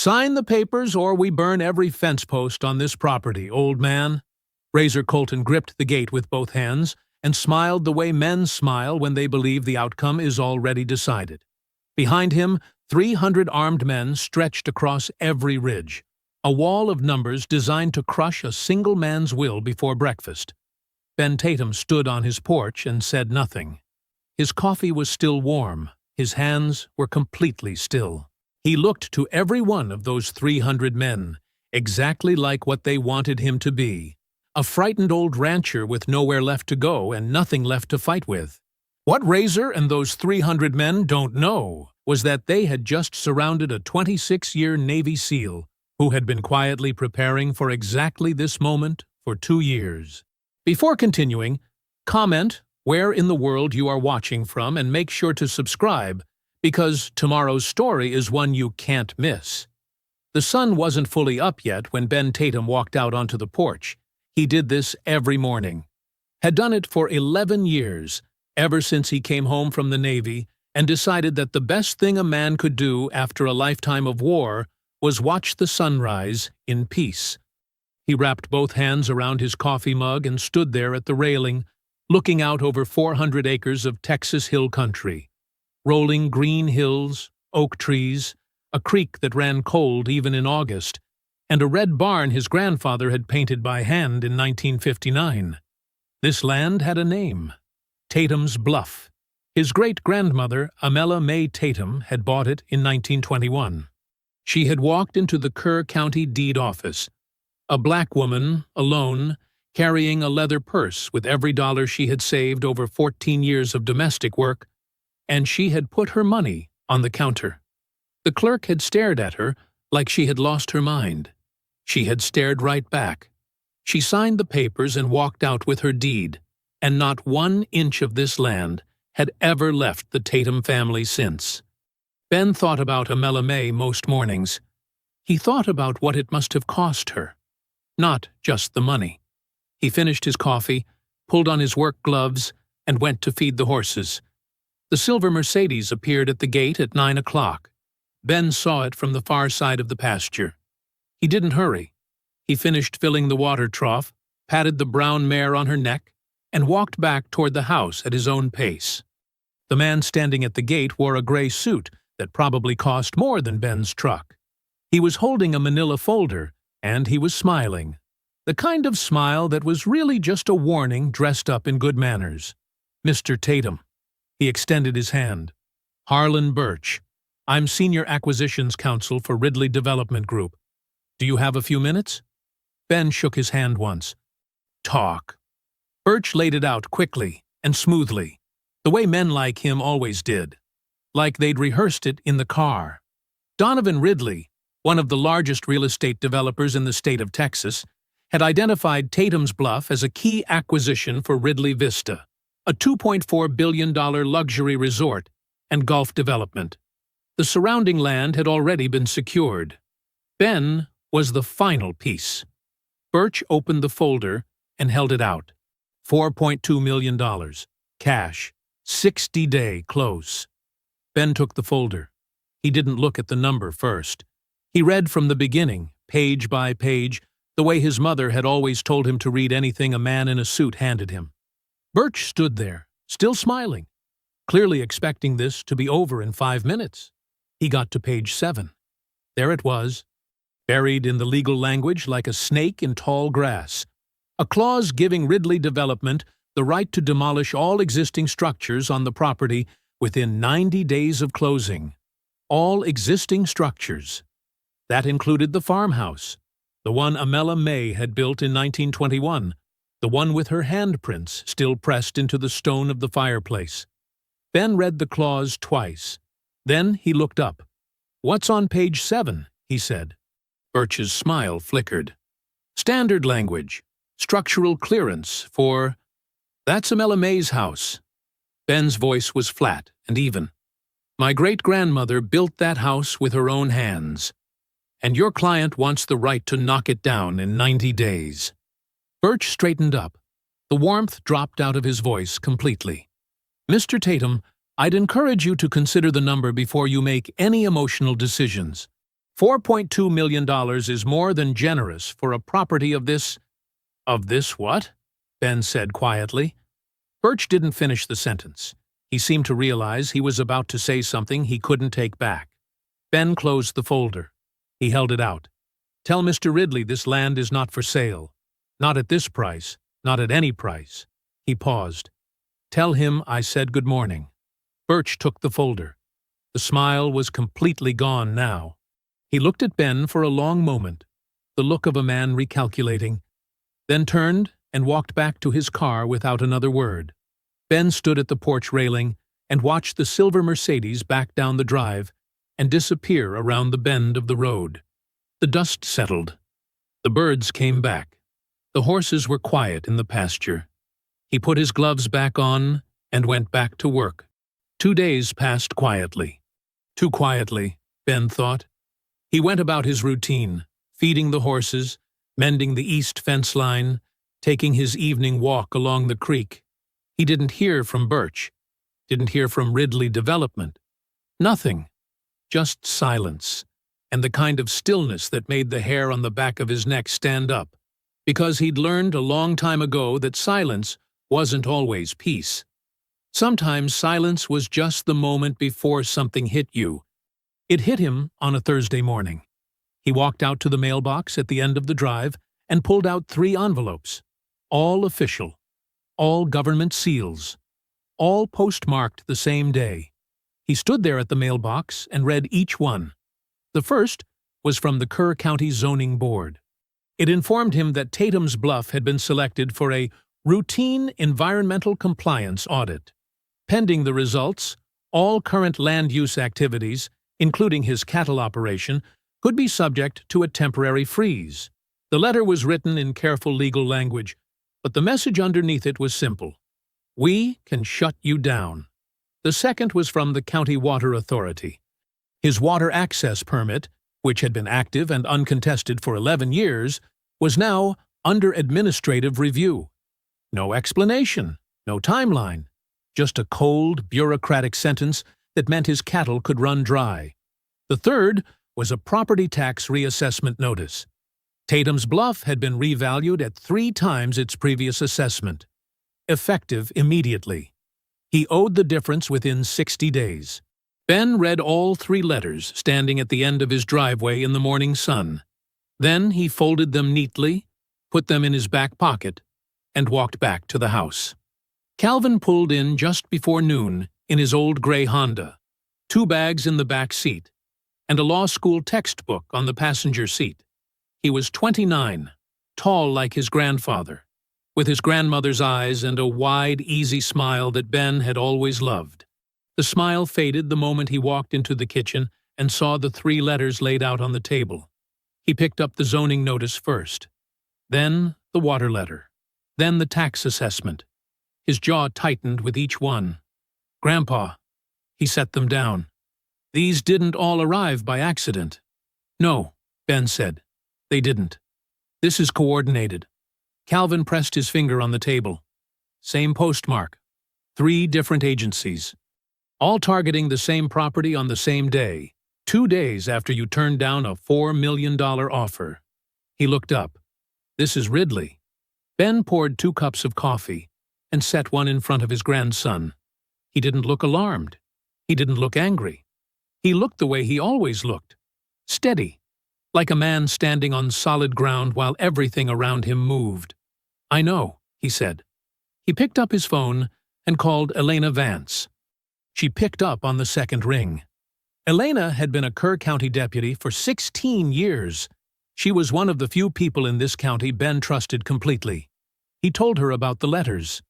"Sign the papers or we burn every fence post on this property, old man." Razor Colton gripped the gate with both hands and smiled the way men smile when they believe the outcome is already decided. Behind him, 300 armed men stretched across every ridge, a wall of numbers designed to crush a single man's will before breakfast. Ben Tatum stood on his porch and said nothing. His coffee was still warm. His hands were completely still. He looked to every one of those 300 men, exactly like what they wanted him to be. A frightened old rancher with nowhere left to go and nothing left to fight with. What Razor and those 300 men don't know was that they had just surrounded a 26-year Navy SEAL who had been quietly preparing for exactly this moment for 2 years. Before continuing, comment where in the world you are watching from and make sure to subscribe, because tomorrow's story is one you can't miss. The sun wasn't fully up yet when Ben Tatum walked out onto the porch. He did this every morning. Had done it for 11 years, ever since he came home from the Navy, and decided that the best thing a man could do after a lifetime of war was watch the sunrise in peace. He wrapped both hands around his coffee mug and stood there at the railing, looking out over 400 acres of Texas hill country. Rolling green hills, oak trees, a creek that ran cold even in August, and a red barn his grandfather had painted by hand in 1959. This land had a name: Tatum's Bluff. His great-grandmother, Amela May Tatum, had bought it in 1921. She had walked into the Kerr County deed office, a black woman, alone, carrying a leather purse with every dollar she had saved over 14 years of domestic work, and she had put her money on the counter. The clerk had stared at her like she had lost her mind. She had stared right back. She signed the papers and walked out with her deed, and not 1 inch of this land had ever left the Tatum family since. Ben thought about Amela May most mornings. He thought about what it must have cost her, not just the money. He finished his coffee, pulled on his work gloves, and went to feed the horses. The silver Mercedes appeared at the gate at 9 o'clock. Ben saw it from the far side of the pasture. He didn't hurry. He finished filling the water trough, patted the brown mare on her neck, and walked back toward the house at his own pace. The man standing at the gate wore a gray suit that probably cost more than Ben's truck. He was holding a manila folder, and he was smiling. The kind of smile that was really just a warning dressed up in good manners. "Mr. Tatum." He extended his hand. "Harlan Birch. I'm Senior Acquisitions Counsel for Ridley Development Group. Do you have a few minutes?" Ben shook his hand once. "Talk." Birch laid it out quickly and smoothly, the way men like him always did, like they'd rehearsed it in the car. Donovan Ridley, one of the largest real estate developers in the state of Texas, had identified Tatum's Bluff as a key acquisition for Ridley Vista, a $2.4 billion luxury resort and golf development. The surrounding land had already been secured. Ben was the final piece. Birch opened the folder and held it out. $4.2 million. Cash. 60-day close. Ben took the folder. He didn't look at the number first. He read from the beginning, page by page, the way his mother had always told him to read anything a man in a suit handed him. Birch stood there, still smiling, clearly expecting this to be over in 5 minutes. He got to page 7. There it was, buried in the legal language like a snake in tall grass. A clause giving Ridley Development the right to demolish all existing structures on the property within 90 days of closing. All existing structures. That included the farmhouse, the one Amela May had built in 1921, the one with her handprints still pressed into the stone of the fireplace. Ben read the clause twice. Then he looked up. "What's on page 7?" he said. Birch's smile flickered. "Standard language. Structural clearance for—" "That's Amela May's house." Ben's voice was flat and even. "My great-grandmother built that house with her own hands. And your client wants the right to knock it down in 90 days. Birch straightened up. The warmth dropped out of his voice completely. "Mr. Tatum, I'd encourage you to consider the number before you make any emotional decisions. $4.2 million is more than generous for a property of this— Of this what? Ben said quietly. Birch didn't finish the sentence. He seemed to realize he was about to say something he couldn't take back. Ben closed the folder. He held it out. Tell Mr. Ridley this land is not for sale. Not at this price, not at any price. He paused. Tell him I said good morning. Birch took the folder. The smile was completely gone now. He looked at Ben for a long moment, the look of a man recalculating, then turned and walked back to his car without another word. Ben stood at the porch railing and watched the silver Mercedes back down the drive and disappear around the bend of the road. The dust settled. The birds came back. The horses were quiet in the pasture. He put his gloves back on and went back to work. 2 days passed quietly. Too quietly, Ben thought. He went about his routine, feeding the horses, mending the east fence line, taking his evening walk along the creek. He didn't hear from Birch, didn't hear from Ridley Development. Nothing. Just silence, and the kind of stillness that made the hair on the back of his neck stand up, because he'd learned a long time ago that silence wasn't always peace. Sometimes silence was just the moment before something hit you. It hit him on a Thursday morning. He walked out to the mailbox at the end of the drive and pulled out 3 envelopes, all official, all government seals, all postmarked the same day. He stood there at the mailbox and read each one. The first was from the Kerr County Zoning Board. It informed him that Tatum's Bluff had been selected for a routine environmental compliance audit. Pending the results, all current land use activities, including his cattle operation, could be subject to a temporary freeze. The letter was written in careful legal language, but the message underneath it was simple. We can shut you down. The second was from the County Water Authority. His water access permit, which had been active and uncontested for 11 years, was now under administrative review. No explanation, no timeline, just a cold, bureaucratic sentence that meant his cattle could run dry. The third was a property tax reassessment notice. Tatum's Bluff had been revalued at 3 times its previous assessment. Effective immediately. He owed the difference within 60 days. Ben read all 3 letters standing at the end of his driveway in the morning sun. Then he folded them neatly, put them in his back pocket, and walked back to the house. Calvin pulled in just before noon in his old gray Honda, 2 bags in the back seat, and a law school textbook on the passenger seat. He was 29, tall like his grandfather, with his grandmother's eyes and a wide, easy smile that Ben had always loved. The smile faded the moment he walked into the kitchen and saw the 3 letters laid out on the table. He picked up the zoning notice first, then the water letter, then the tax assessment. His jaw tightened with each one. Grandpa, he set them down. These didn't all arrive by accident. No, Ben said. They didn't. This is coordinated. Calvin pressed his finger on the table. Same postmark. 3 different agencies. All targeting the same property on the same day, 2 days after you turned down a $4 million offer. He looked up. This is Ridley. Ben poured 2 cups of coffee and set one in front of his grandson. He didn't look alarmed. He didn't look angry. He looked the way he always looked. Steady, like a man standing on solid ground while everything around him moved. I know, he said. He picked up his phone and called Elena Vance. She picked up on the second ring. Elena had been a Kerr County deputy for 16 years. She was one of the few people in this county Ben trusted completely. He told her about the letters.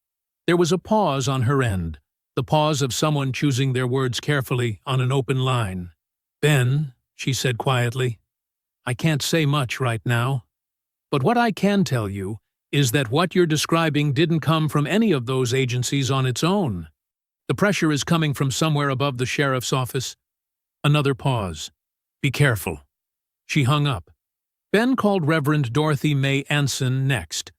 There was a pause on her end, the pause of someone choosing their words carefully on an open line. Ben, she said quietly, I can't say much right now. But what I can tell you is that what you're describing didn't come from any of those agencies on its own. The pressure is coming from somewhere above the sheriff's office. Another pause. Be careful. She hung up. Ben called Reverend Dorothy May Anson next.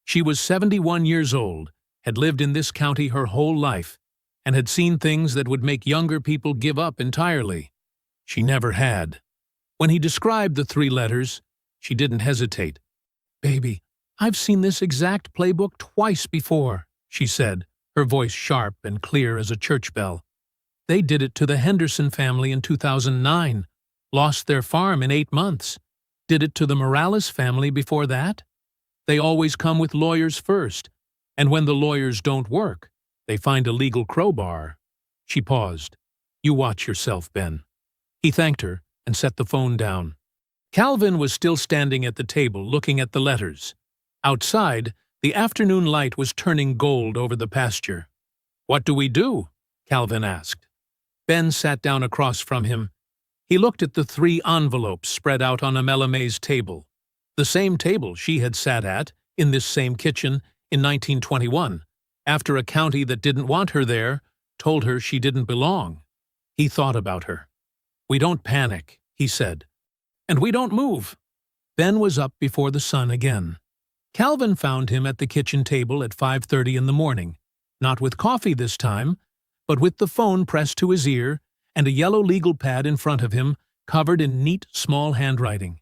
She was 71 years old, had lived in this county her whole life, and had seen things that would make younger people give up entirely. She never had. When he described the 3 letters, she didn't hesitate. "Baby, I've seen this exact playbook twice before," she said, her voice sharp and clear as a church bell. "They did it to the Henderson family in 2009, lost their farm in 8 months. Did it to the Morales family before that. They always come with lawyers first, and when the lawyers don't work, they find a legal crowbar." She paused. "You watch yourself, Ben." He thanked her and set the phone down. Calvin was still standing at the table looking at the letters. Outside, the afternoon light was turning gold over the pasture. "What do we do?" Calvin asked. Ben sat down across from him. He looked at the 3 envelopes spread out on Amela May's table, the same table she had sat at, in this same kitchen, in 1921, after a county that didn't want her there told her she didn't belong. He thought about her. "We don't panic," he said. "And we don't move." Ben was up before the sun again. Calvin found him at the kitchen table at 5:30 in the morning, not with coffee this time, but with the phone pressed to his ear and a yellow legal pad in front of him, covered in neat, small handwriting.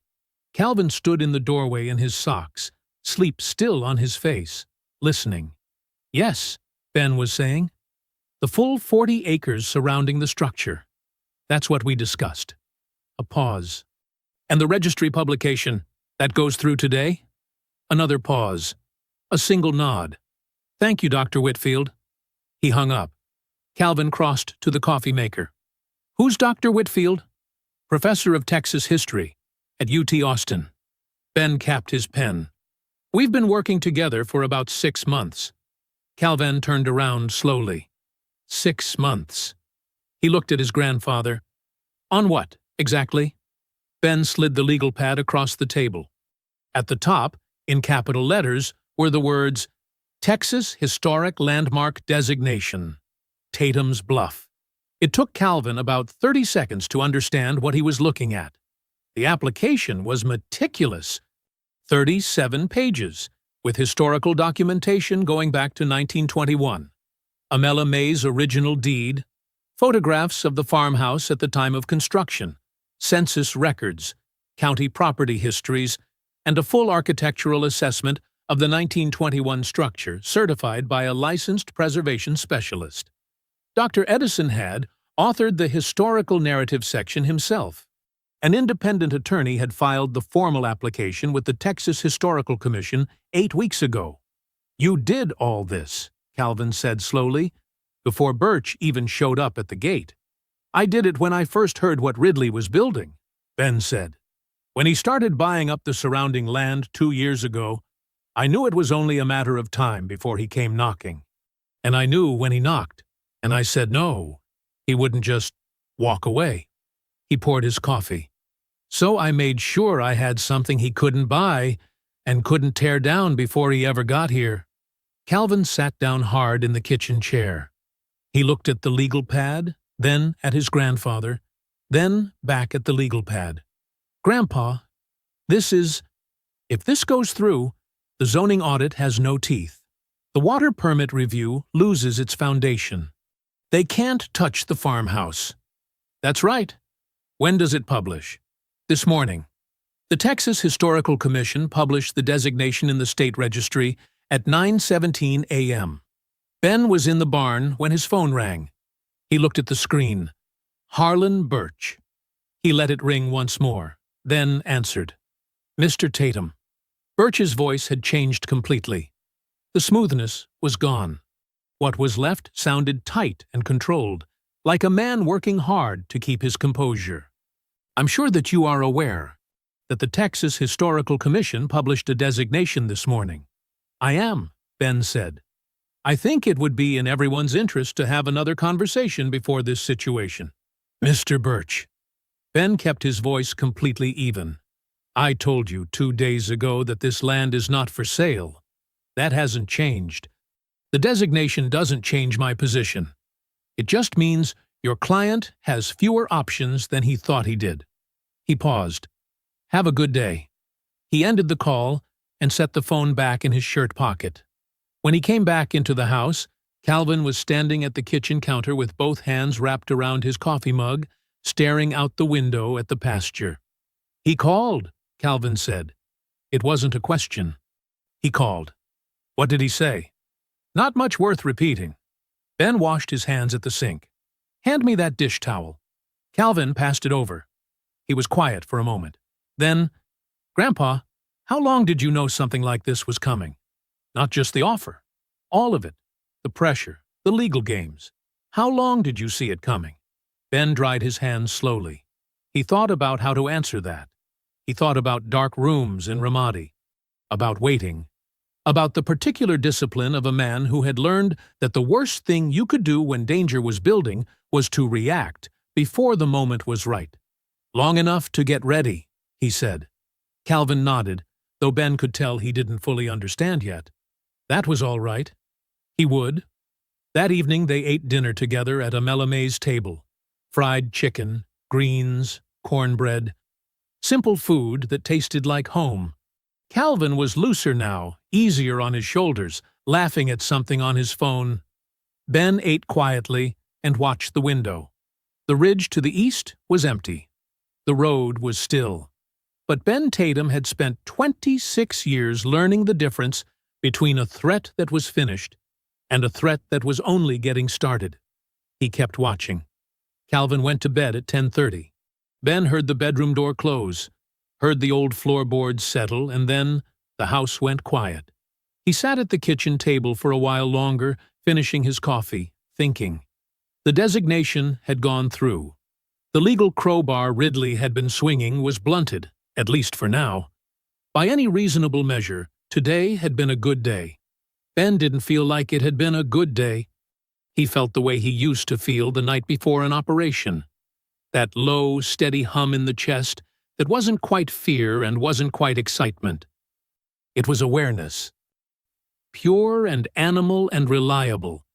Calvin stood in the doorway in his socks, sleep still on his face, listening. "Yes," Ben was saying. "The full 40 acres surrounding the structure. That's what we discussed." A pause. "And the registry publication, that goes through today?" Another pause. A single nod. "Thank you, Dr. Whitfield." He hung up. Calvin crossed to the coffee maker. "Who's Dr. Whitfield?" "Professor of Texas History at UT Austin." Ben capped his pen. "We've been working together for about 6 months." Calvin turned around slowly. 6 months. He looked at his grandfather. "On what, exactly?" Ben slid the legal pad across the table. At the top, in capital letters, were the words, "Texas Historic Landmark Designation, Tatum's Bluff." It took Calvin about 30 seconds to understand what he was looking at. The application was meticulous. 37 pages, with historical documentation going back to 1921. Amela May's original deed, photographs of the farmhouse at the time of construction, census records, county property histories, and a full architectural assessment of the 1921 structure certified by a licensed preservation specialist. Dr. Edison had authored the historical narrative section himself. An independent attorney had filed the formal application with the Texas Historical Commission 8 weeks ago. "You did all this," Calvin said slowly, "before Birch even showed up at the gate." "I did it when I first heard what Ridley was building," Ben said. "When he started buying up the surrounding land 2 years ago, I knew it was only a matter of time before he came knocking. And I knew when he knocked, and I said no, he wouldn't just walk away." He poured his coffee. "So I made sure I had something he couldn't buy and couldn't tear down before he ever got here." Calvin sat down hard in the kitchen chair. He looked at the legal pad, then at his grandfather, then back at the legal pad. "Grandpa, if this goes through, the zoning audit has no teeth. The water permit review loses its foundation. They can't touch the farmhouse." "That's right. When does it publish?" "This morning." The Texas Historical Commission published the designation in the state registry at 9:17 a.m. Ben was in the barn when his phone rang. He looked at the screen. Harlan Birch. He let it ring once more, then answered. "Mr. Tatum." Birch's voice had changed completely. The smoothness was gone. What was left sounded tight and controlled, like a man working hard to keep his composure. "I'm sure that you are aware that the Texas Historical Commission published a designation this morning." "I am," Ben said. "I think it would be in everyone's interest to have another conversation before this situation." "Mr. Birch." Ben kept his voice completely even. "I told you 2 days ago that this land is not for sale. That hasn't changed. The designation doesn't change my position. It just means your client has fewer options than he thought he did." He paused. "Have a good day." He ended the call and set the phone back in his shirt pocket. When he came back into the house, Calvin was standing at the kitchen counter with both hands wrapped around his coffee mug, staring out the window at the pasture. "He called," Calvin said. It wasn't a question. He called. "What did he say?" "Not much worth repeating." Ben washed his hands at the sink. "Hand me that dish towel." Calvin passed it over. He was quiet for a moment. Then, "Grandpa, how long did you know something like this was coming? Not just the offer. All of it. The pressure, the legal games. How long did you see it coming?" Ben dried his hands slowly. He thought about how to answer that. He thought about dark rooms in Ramadi, about waiting, about the particular discipline of a man who had learned that the worst thing you could do when danger was building was to react before the moment was right. "Long enough to get ready," he said. Calvin nodded, though Ben could tell he didn't fully understand yet. That was all right. He would. That evening they ate dinner together at a Melamay's table. Fried chicken, greens, cornbread. Simple food that tasted like home. Calvin was looser now, easier on his shoulders, laughing at something on his phone. Ben ate quietly and watched the window. The ridge to the east was empty. The road was still. But Ben Tatum had spent 26 years learning the difference between a threat that was finished and a threat that was only getting started. He kept watching. Calvin went to bed at 10:30. Ben heard the bedroom door close, heard the old floorboards settle, and then the house went quiet. He sat at the kitchen table for a while longer, finishing his coffee, thinking. The designation had gone through. The legal crowbar Ridley had been swinging was blunted, at least for now. By any reasonable measure, today had been a good day. Ben didn't feel like it had been a good day. He felt the way he used to feel the night before an operation. That low, steady hum in the chest that wasn't quite fear and wasn't quite excitement. It was awareness. Pure and animal and reliable.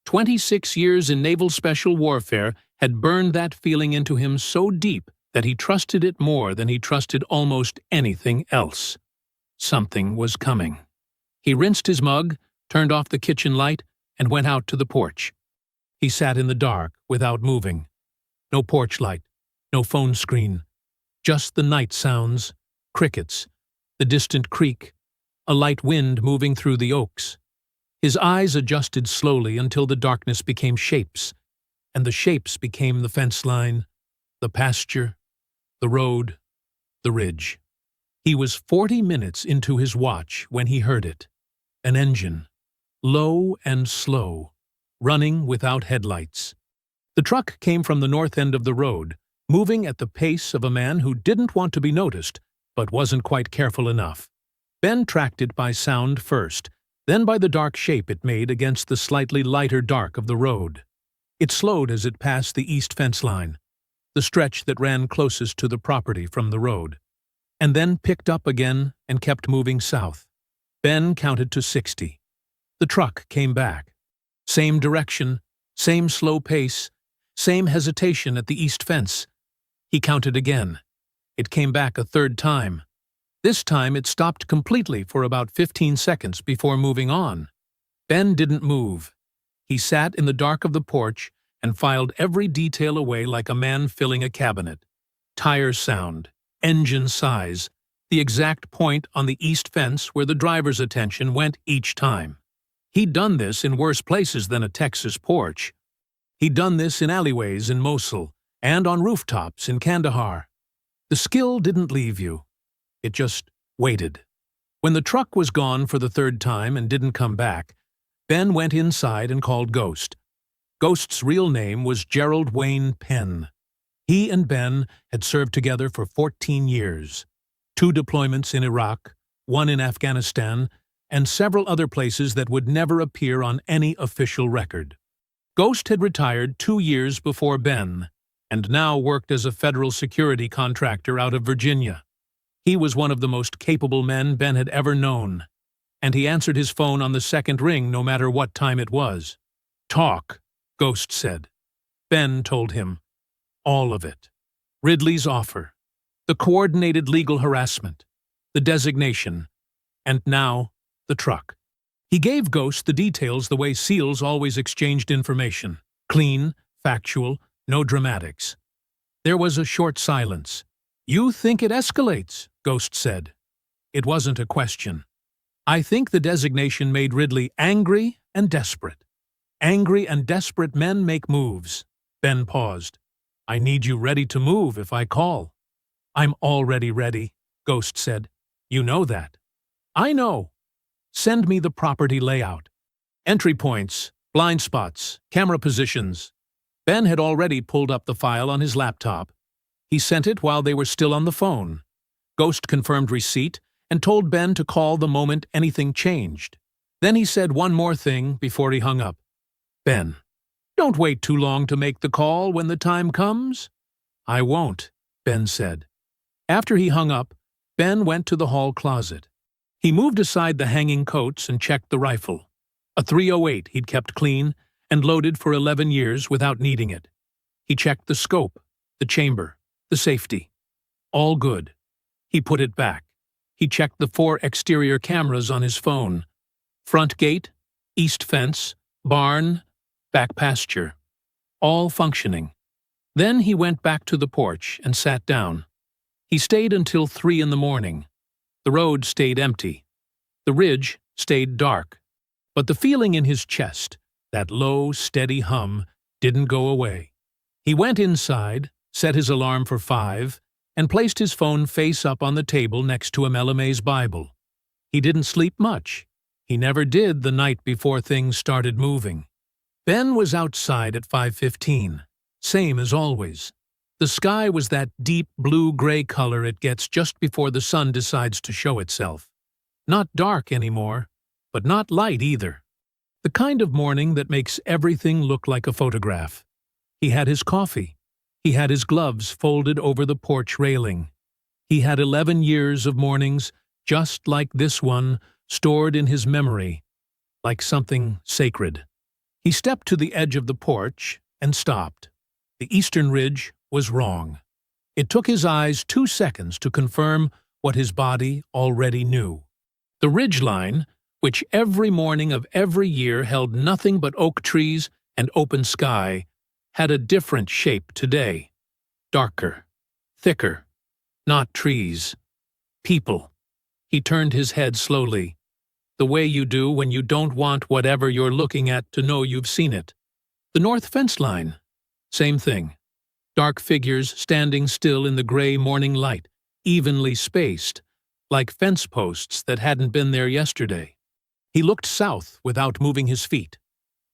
26 years in naval special warfare had burned that feeling into him so deep that he trusted it more than he trusted almost anything else. Something was coming. He rinsed his mug, turned off the kitchen light, and went out to the porch. He sat in the dark without moving. No porch light, no phone screen. Just the night sounds, crickets, the distant creak, a light wind moving through the oaks. His eyes adjusted slowly until the darkness became shapes, and the shapes became the fence line, the pasture, the road, the ridge. He was 40 minutes into his watch when he heard it. An engine, low and slow, running without headlights. The truck came from the north end of the road, moving at the pace of a man who didn't want to be noticed, but wasn't quite careful enough. Ben tracked it by sound first, then by the dark shape it made against the slightly lighter dark of the road. It slowed as it passed the east fence line, the stretch that ran closest to the property from the road, and then picked up again and kept moving south. Ben counted to 60. The truck came back. Same direction, same slow pace, same hesitation at the east fence. He counted again. It came back a third time. This time it stopped completely for about 15 seconds before moving on. Ben didn't move. He sat in the dark of the porch and filed every detail away like a man filling a cabinet. Tire sound, engine size, the exact point on the east fence where the driver's attention went each time. He'd done this in worse places than a Texas porch. He'd done this in alleyways in Mosul and on rooftops in Kandahar. The skill didn't leave you. It just waited. When the truck was gone for the third time and didn't come back, Ben went inside and called Ghost. Ghost's real name was Gerald Wayne Penn. He and Ben had served together for 14 years. 2 deployments in Iraq, 1 in Afghanistan, and several other places that would never appear on any official record. Ghost had retired 2 years before Ben, and now worked as a federal security contractor out of Virginia. He was one of the most capable men Ben had ever known, and he answered his phone on the second ring no matter what time it was. "Talk," Ghost said. Ben told him. All of it. Ridley's offer, the coordinated legal harassment, the designation, and now the truck. He gave Ghost the details the way SEALs always exchanged information. Clean, factual, no dramatics. There was a short silence. You think it escalates, Ghost said. It wasn't a question. I think the designation made Ridley angry and desperate. Angry and desperate men make moves. Ben paused. I need you ready to move if I call. I'm already ready, Ghost said. You know that. I know. Send me the property layout. Entry points, blind spots, camera positions. Ben had already pulled up the file on his laptop. He sent it while they were still on the phone. Ghost confirmed receipt and told Ben to call the moment anything changed. Then he said one more thing before he hung up. Ben, don't wait too long to make the call when the time comes. I won't, Ben said. After he hung up, Ben went to the hall closet. He moved aside the hanging coats and checked the rifle. A .308 he'd kept clean and loaded for 11 years without needing it. He checked the scope, the chamber, the safety. All good. He put it back. He checked the 4 exterior cameras on his phone. Front gate, east fence, barn, back pasture. All functioning. Then he went back to the porch and sat down. He stayed until 3 in the morning. The road stayed empty. The ridge stayed dark. But the feeling in his chest, that low, steady hum, didn't go away. He went inside, set his alarm for 5, and placed his phone face up on the table next to a Melamay's Bible. He didn't sleep much. He never did the night before things started moving. Ben was outside at 5:15, same as always. The sky was that deep blue-gray color it gets just before the sun decides to show itself. Not dark anymore, but not light either. The kind of morning that makes everything look like a photograph. He had his coffee. He had his gloves folded over the porch railing. He had 11 years of mornings, just like this one, stored in his memory, like something sacred. He stepped to the edge of the porch and stopped. The eastern ridge was wrong. It took his eyes 2 seconds to confirm what his body already knew. The ridgeline, which every morning of every year held nothing but oak trees and open sky, had a different shape today. Darker, thicker, not trees. People. He turned his head slowly, the way you do when you don't want whatever you're looking at to know you've seen it. The north fence line. Same thing. Dark figures standing still in the gray morning light, evenly spaced, like fence posts that hadn't been there yesterday. He looked south without moving his feet.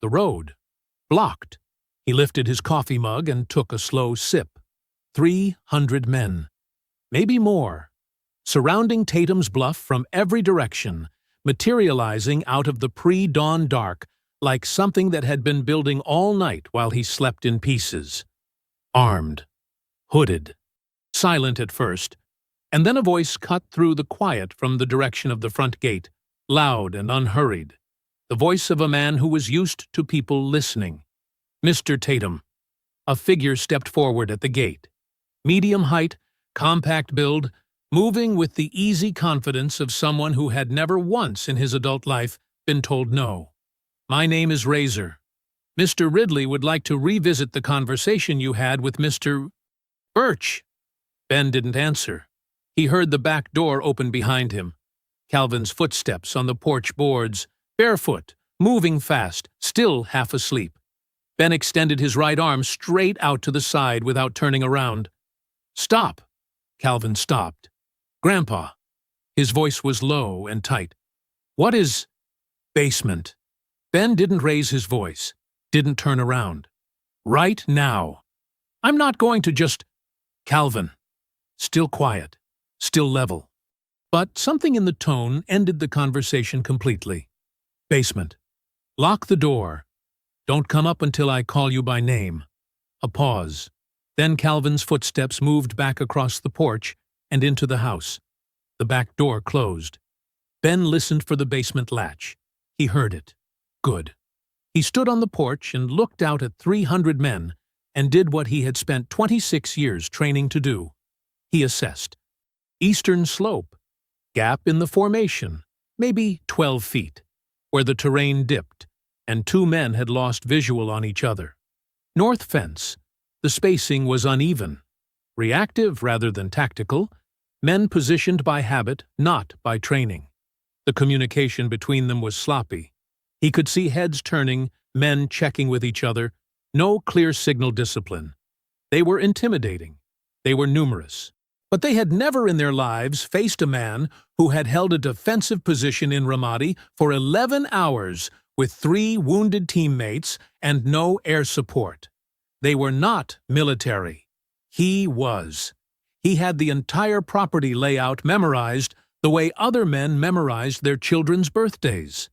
The road. Blocked. He lifted his coffee mug and took a slow sip. 300 men. Maybe more. Surrounding Tatum's Bluff from every direction, materializing out of the pre-dawn dark like something that had been building all night while he slept in pieces. Armed. Hooded. Silent at first, and then a voice cut through the quiet from the direction of the front gate, loud and unhurried. The voice of a man who was used to people listening. Mr. Tatum. A figure stepped forward at the gate. Medium height, compact build, moving with the easy confidence of someone who had never once in his adult life been told no. My name is Razor. Mr. Ridley would like to revisit the conversation you had with Mr. Birch. Ben didn't answer. He heard the back door open behind him. Calvin's footsteps on the porch boards, barefoot, moving fast, still half asleep. Ben extended his right arm straight out to the side without turning around. Stop! Calvin stopped. Grandpa. His voice was low and tight. What is basement? Ben didn't raise his voice, didn't turn around. Right now. I'm not going to just... Calvin. Still quiet, still level. But something in the tone ended the conversation completely. Basement. Lock the door. Don't come up until I call you by name. A pause. Then Calvin's footsteps moved back across the porch and into the house. The back door closed. Ben listened for the basement latch. He heard it. Good. He stood on the porch and looked out at 300 men and did what he had spent 26 years training to do. He assessed. Eastern slope. Gap in the formation, maybe 12 feet, where the terrain dipped, and 2 men had lost visual on each other. North fence. The spacing was uneven. reactive rather than tactical, men positioned by habit, not by training. The communication between them was sloppy. He could see heads turning, men checking with each other, no clear signal discipline. They were intimidating. They were numerous. But they had never in their lives faced a man who had held a defensive position in Ramadi for 11 hours with 3 wounded teammates and no air support. They were not military. He was. He had the entire property layout memorized the way other men memorized their children's birthdays.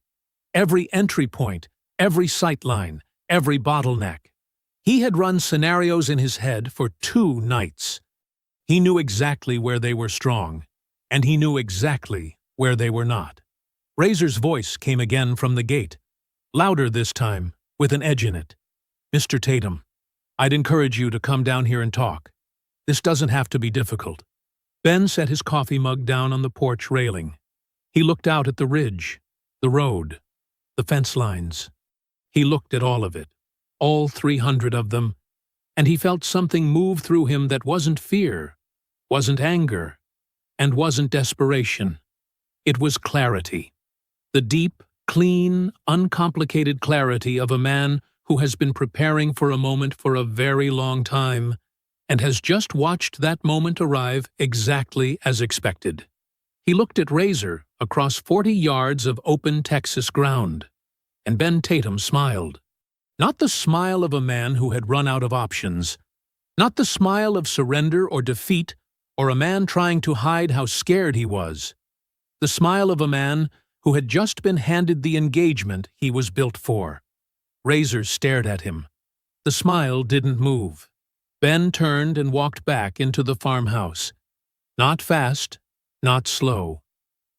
Every entry point, every sightline, every bottleneck. He had run scenarios in his head for 2 nights. He knew exactly where they were strong, and he knew exactly where they were not. Razor's voice came again from the gate, louder this time, with an edge in it. "Mr. Tatum, I'd encourage you to come down here and talk. This doesn't have to be difficult." Ben set his coffee mug down on the porch railing. He looked out at the ridge, the road, the fence lines. He looked at all of it, all 300 of them, and he felt something move through him that wasn't fear, wasn't anger, and wasn't desperation. It was clarity. The deep, clean, uncomplicated clarity of a man who has been preparing for a moment for a very long time and has just watched that moment arrive exactly as expected. He looked at Razor across 40 yards of open Texas ground, and Ben Tatum smiled. Not the smile of a man who had run out of options, not the smile of surrender or defeat or a man trying to hide how scared he was. The smile of a man who had just been handed the engagement he was built for. Razor stared at him. The smile didn't move. Ben turned and walked back into the farmhouse. Not fast, not slow.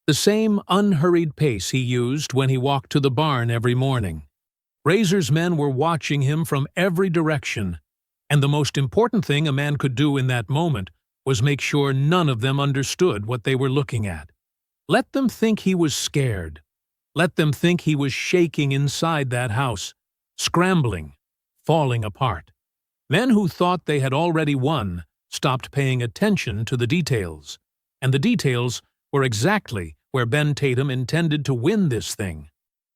The same unhurried pace he used when he walked to the barn every morning. Razor's men were watching him from every direction, and the most important thing a man could do in that moment was make sure none of them understood what they were looking at. Let them think he was scared. Let them think he was shaking inside that house, scrambling, falling apart. Men who thought they had already won stopped paying attention to the details, and the details were exactly where Ben Tatum intended to win this thing.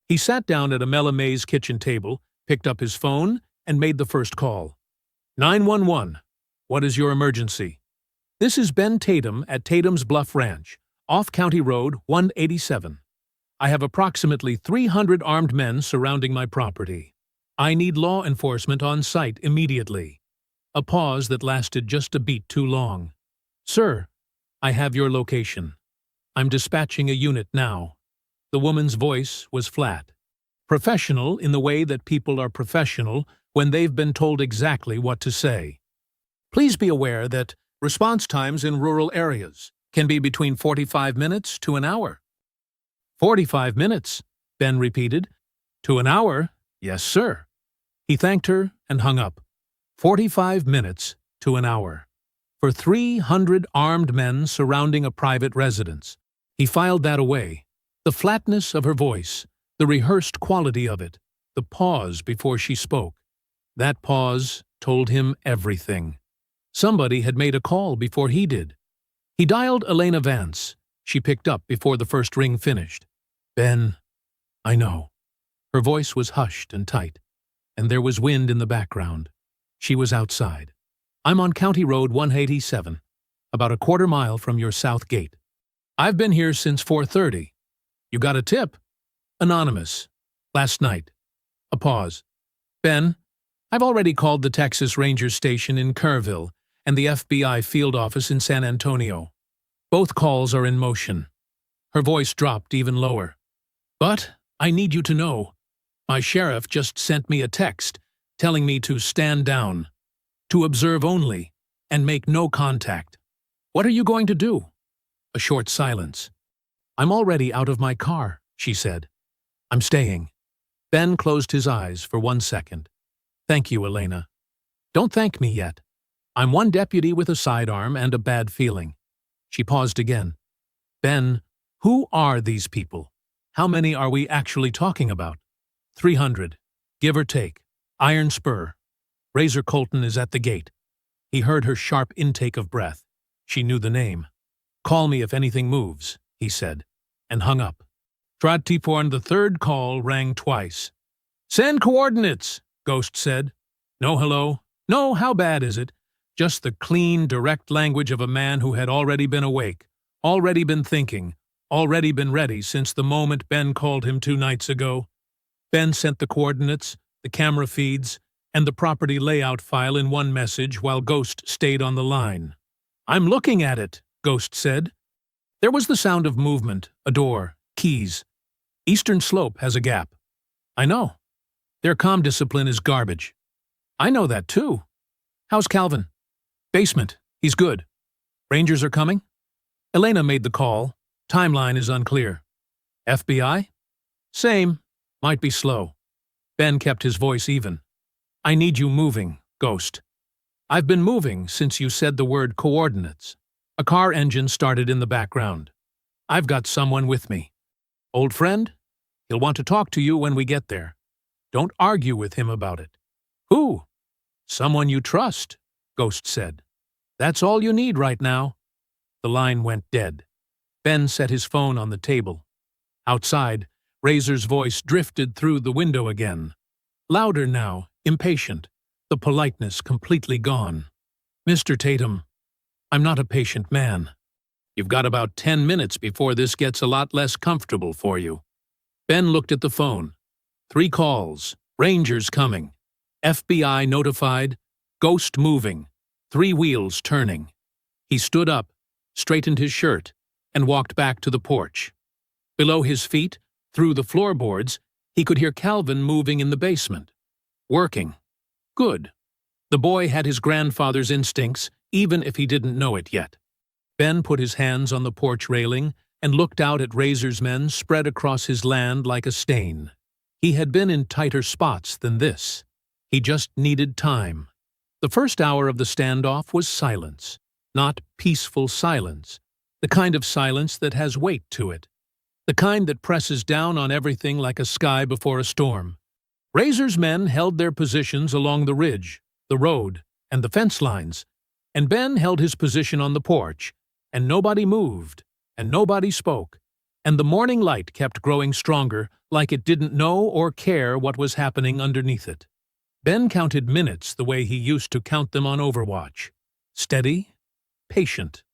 He sat down at a Mela May's kitchen table, picked up his phone, and made the first call. 911. What is your emergency? This is Ben Tatum at Tatum's Bluff Ranch, off County Road 187. I have approximately 300 armed men surrounding my property. I need law enforcement on site immediately. A pause that lasted just a beat too long. Sir, I have your location. I'm dispatching a unit now. The woman's voice was flat. Professional in the way that people are professional when they've been told exactly what to say. Please be aware that response times in rural areas can be between 45 minutes to an hour. 45 minutes, Ben repeated. To an hour? Yes, sir. He thanked her and hung up. 45 minutes to an hour. For 300 armed men surrounding a private residence. He filed that away. The flatness of her voice, the rehearsed quality of it, the pause before she spoke. That pause told him everything. Somebody had made a call before he did. He dialed Elena Vance. She picked up before the first ring finished. Ben, I know. Her voice was hushed and tight, and there was wind in the background. She was outside. I'm on County Road 187, about a quarter mile from your south gate. I've been here since 4:30. You got a tip? Anonymous. Last night. A pause. Ben, I've already called the Texas Ranger Station in Kerrville and the FBI field office in San Antonio. Both calls are in motion. Her voice dropped even lower. But I need you to know, my sheriff just sent me a text telling me to stand down, to observe only, and make no contact. What are you going to do? A short silence. I'm already out of my car, she said. I'm staying. Ben closed his eyes for 1 second. Thank you, Elena. Don't thank me yet. I'm one deputy with a sidearm and a bad feeling. She paused again. Ben, who are these people? How many are we actually talking about? 300, give or take. Iron Spur. Razor Colton is at the gate. He heard her sharp intake of breath. She knew the name. "Call me if anything moves," he said, and hung up. Tratiporn, the third call, rang twice. "Send coordinates," Ghost said. No hello. No, how bad is it? Just the clean, direct language of a man who had already been awake, already been thinking, already been ready since the moment Ben called him 2 nights ago. Ben sent the coordinates, the camera feeds, and the property layout file in one message while Ghost stayed on the line. "I'm looking at it," Ghost said. There was the sound of movement, a door, keys. "Eastern Slope has a gap." "I know. Their comm discipline is garbage." "I know that too. How's Calvin?" "Basement. He's good." "Rangers are coming?" Elena made the call. Timeline is unclear. "FBI?" "Same. Might be slow." Ben kept his voice even. "I need you moving, Ghost." "I've been moving since you said the word coordinates." A car engine started in the background. "I've got someone with me." "Old friend? He'll want to talk to you when we get there. Don't argue with him about it." "Who?" "Someone you trust," Ghost said. "That's all you need right now." The line went dead. Ben set his phone on the table. Outside, Razor's voice drifted through the window again. Louder now, impatient, the politeness completely gone. "Mr. Tatum, I'm not a patient man. You've got about 10 minutes before this gets a lot less comfortable for you." Ben looked at the phone. 3 calls, Rangers coming, FBI notified, Ghost moving, 3 wheels turning. He stood up, straightened his shirt, and walked back to the porch. Below his feet, through the floorboards, he could hear Calvin moving in the basement. Working. Good. The boy had his grandfather's instincts, even if he didn't know it yet. Ben put his hands on the porch railing and looked out at Razor's men spread across his land like a stain. He had been in tighter spots than this. He just needed time. The first hour of the standoff was silence, not peaceful silence, the kind of silence that has weight to it, the kind that presses down on everything like a sky before a storm. Razor's men held their positions along the ridge, the road, and the fence lines, and Ben held his position on the porch, and nobody moved, and nobody spoke, and the morning light kept growing stronger, like it didn't know or care what was happening underneath it. Ben counted minutes the way he used to count them on Overwatch. Steady, patient,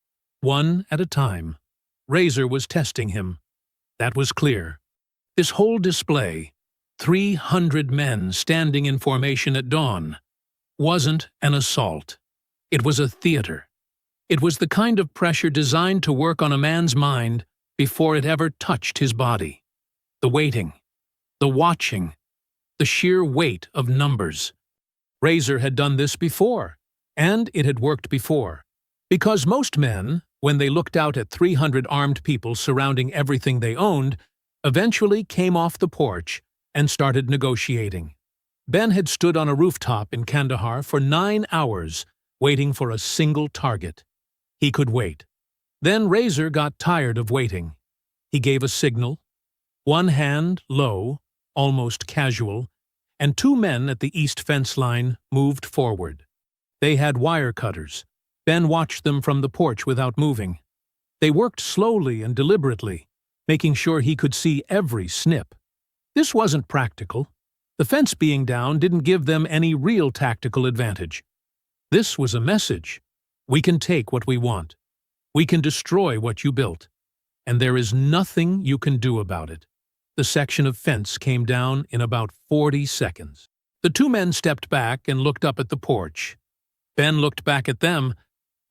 one at a time. Razor was testing him. That was clear. This whole display, 300 men standing in formation at dawn, wasn't an assault. It was a theater. It was the kind of pressure designed to work on a man's mind before it ever touched his body. The waiting, the watching, the sheer weight of numbers. Razor had done this before, and it had worked before. Because most men, when they looked out at 300 armed people surrounding everything they owned, eventually came off the porch and started negotiating. Ben had stood on a rooftop in Kandahar for 9 hours, waiting for a single target. He could wait. Then Razor got tired of waiting. He gave a signal. One hand, low, almost casual, and 2 men at the east fence line moved forward. They had wire cutters. Ben watched them from the porch without moving. They worked slowly and deliberately, making sure he could see every snip. This wasn't practical. The fence being down didn't give them any real tactical advantage. This was a message. We can take what we want. We can destroy what you built. And there is nothing you can do about it. The section of fence came down in about 40 seconds. The 2 men stepped back and looked up at the porch. Ben looked back at them.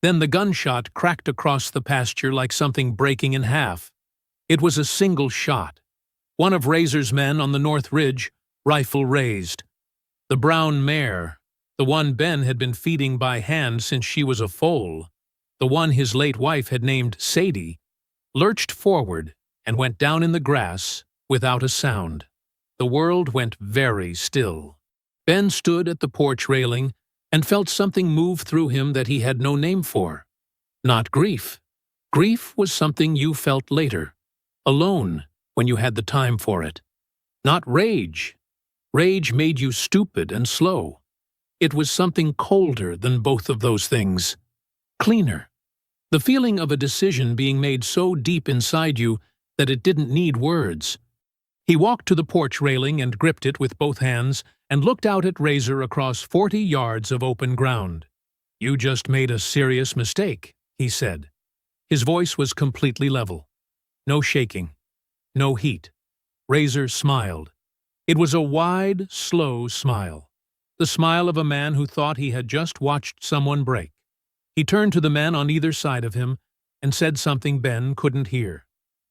Then the gunshot cracked across the pasture like something breaking in half. It was a single shot. One of Razor's men on the north ridge, rifle raised. The brown mare, the one Ben had been feeding by hand since she was a foal, the one his late wife had named Sadie, lurched forward and went down in the grass without a sound. The world went very still. Ben stood at the porch railing and felt something move through him that he had no name for. Not grief. Grief was something you felt later, alone, when you had the time for it. Not rage. Rage made you stupid and slow. It was something colder than both of those things. Cleaner. The feeling of a decision being made so deep inside you that it didn't need words. He walked to the porch railing and gripped it with both hands and looked out at Razor across 40 yards of open ground. "You just made a serious mistake," he said. His voice was completely level. No shaking. No heat. Razor smiled. It was a wide, slow smile. The smile of a man who thought he had just watched someone break. He turned to the men on either side of him and said something Ben couldn't hear.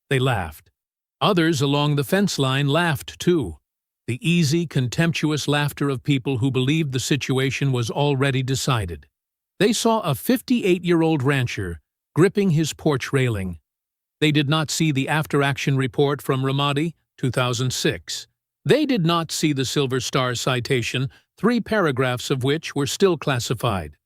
They laughed. Others along the fence line laughed too. The easy, contemptuous laughter of people who believed the situation was already decided. They saw a 58-year-old rancher gripping his porch railing. They did not see the after-action report from Ramadi, 2006. They did not see the Silver Star citation, 3 paragraphs of which were still classified.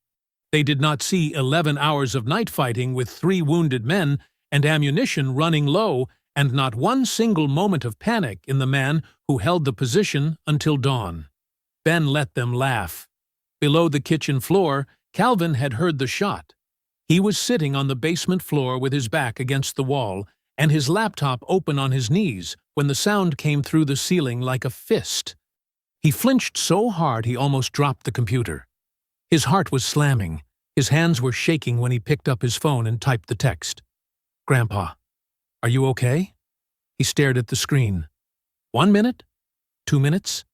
They did not see 11 hours of night fighting with 3 wounded men and ammunition running low and not one single moment of panic in the man who held the position until dawn. Ben let them laugh. Below the kitchen floor, Calvin had heard the shot. He was sitting on the basement floor with his back against the wall and his laptop open on his knees when the sound came through the ceiling like a fist. He flinched so hard he almost dropped the computer. His heart was slamming. His hands were shaking when he picked up his phone and typed the text. "Grandpa, are you okay?" He stared at the screen. 1 minute? 2 minutes?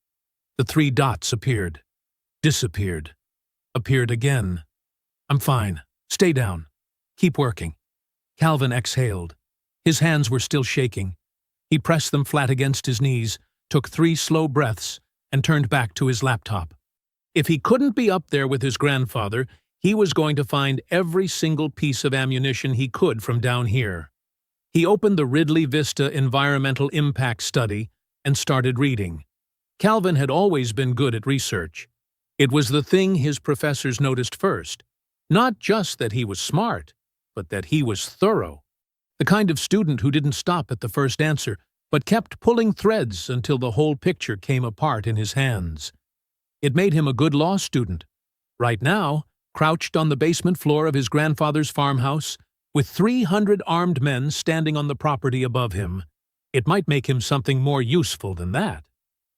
The 3 dots appeared. Disappeared. Appeared again. "I'm fine. Stay down. Keep working." Calvin exhaled. His hands were still shaking. He pressed them flat against his knees, took 3 slow breaths, and turned back to his laptop. If he couldn't be up there with his grandfather, he was going to find every single piece of ammunition he could from down here. He opened the Ridley Vista Environmental Impact Study and started reading. Calvin had always been good at research. It was the thing his professors noticed first. Not just that he was smart, but that he was thorough. The kind of student who didn't stop at the first answer, but kept pulling threads until the whole picture came apart in his hands. It made him a good law student. Right now, crouched on the basement floor of his grandfather's farmhouse, with 300 armed men standing on the property above him, it might make him something more useful than that.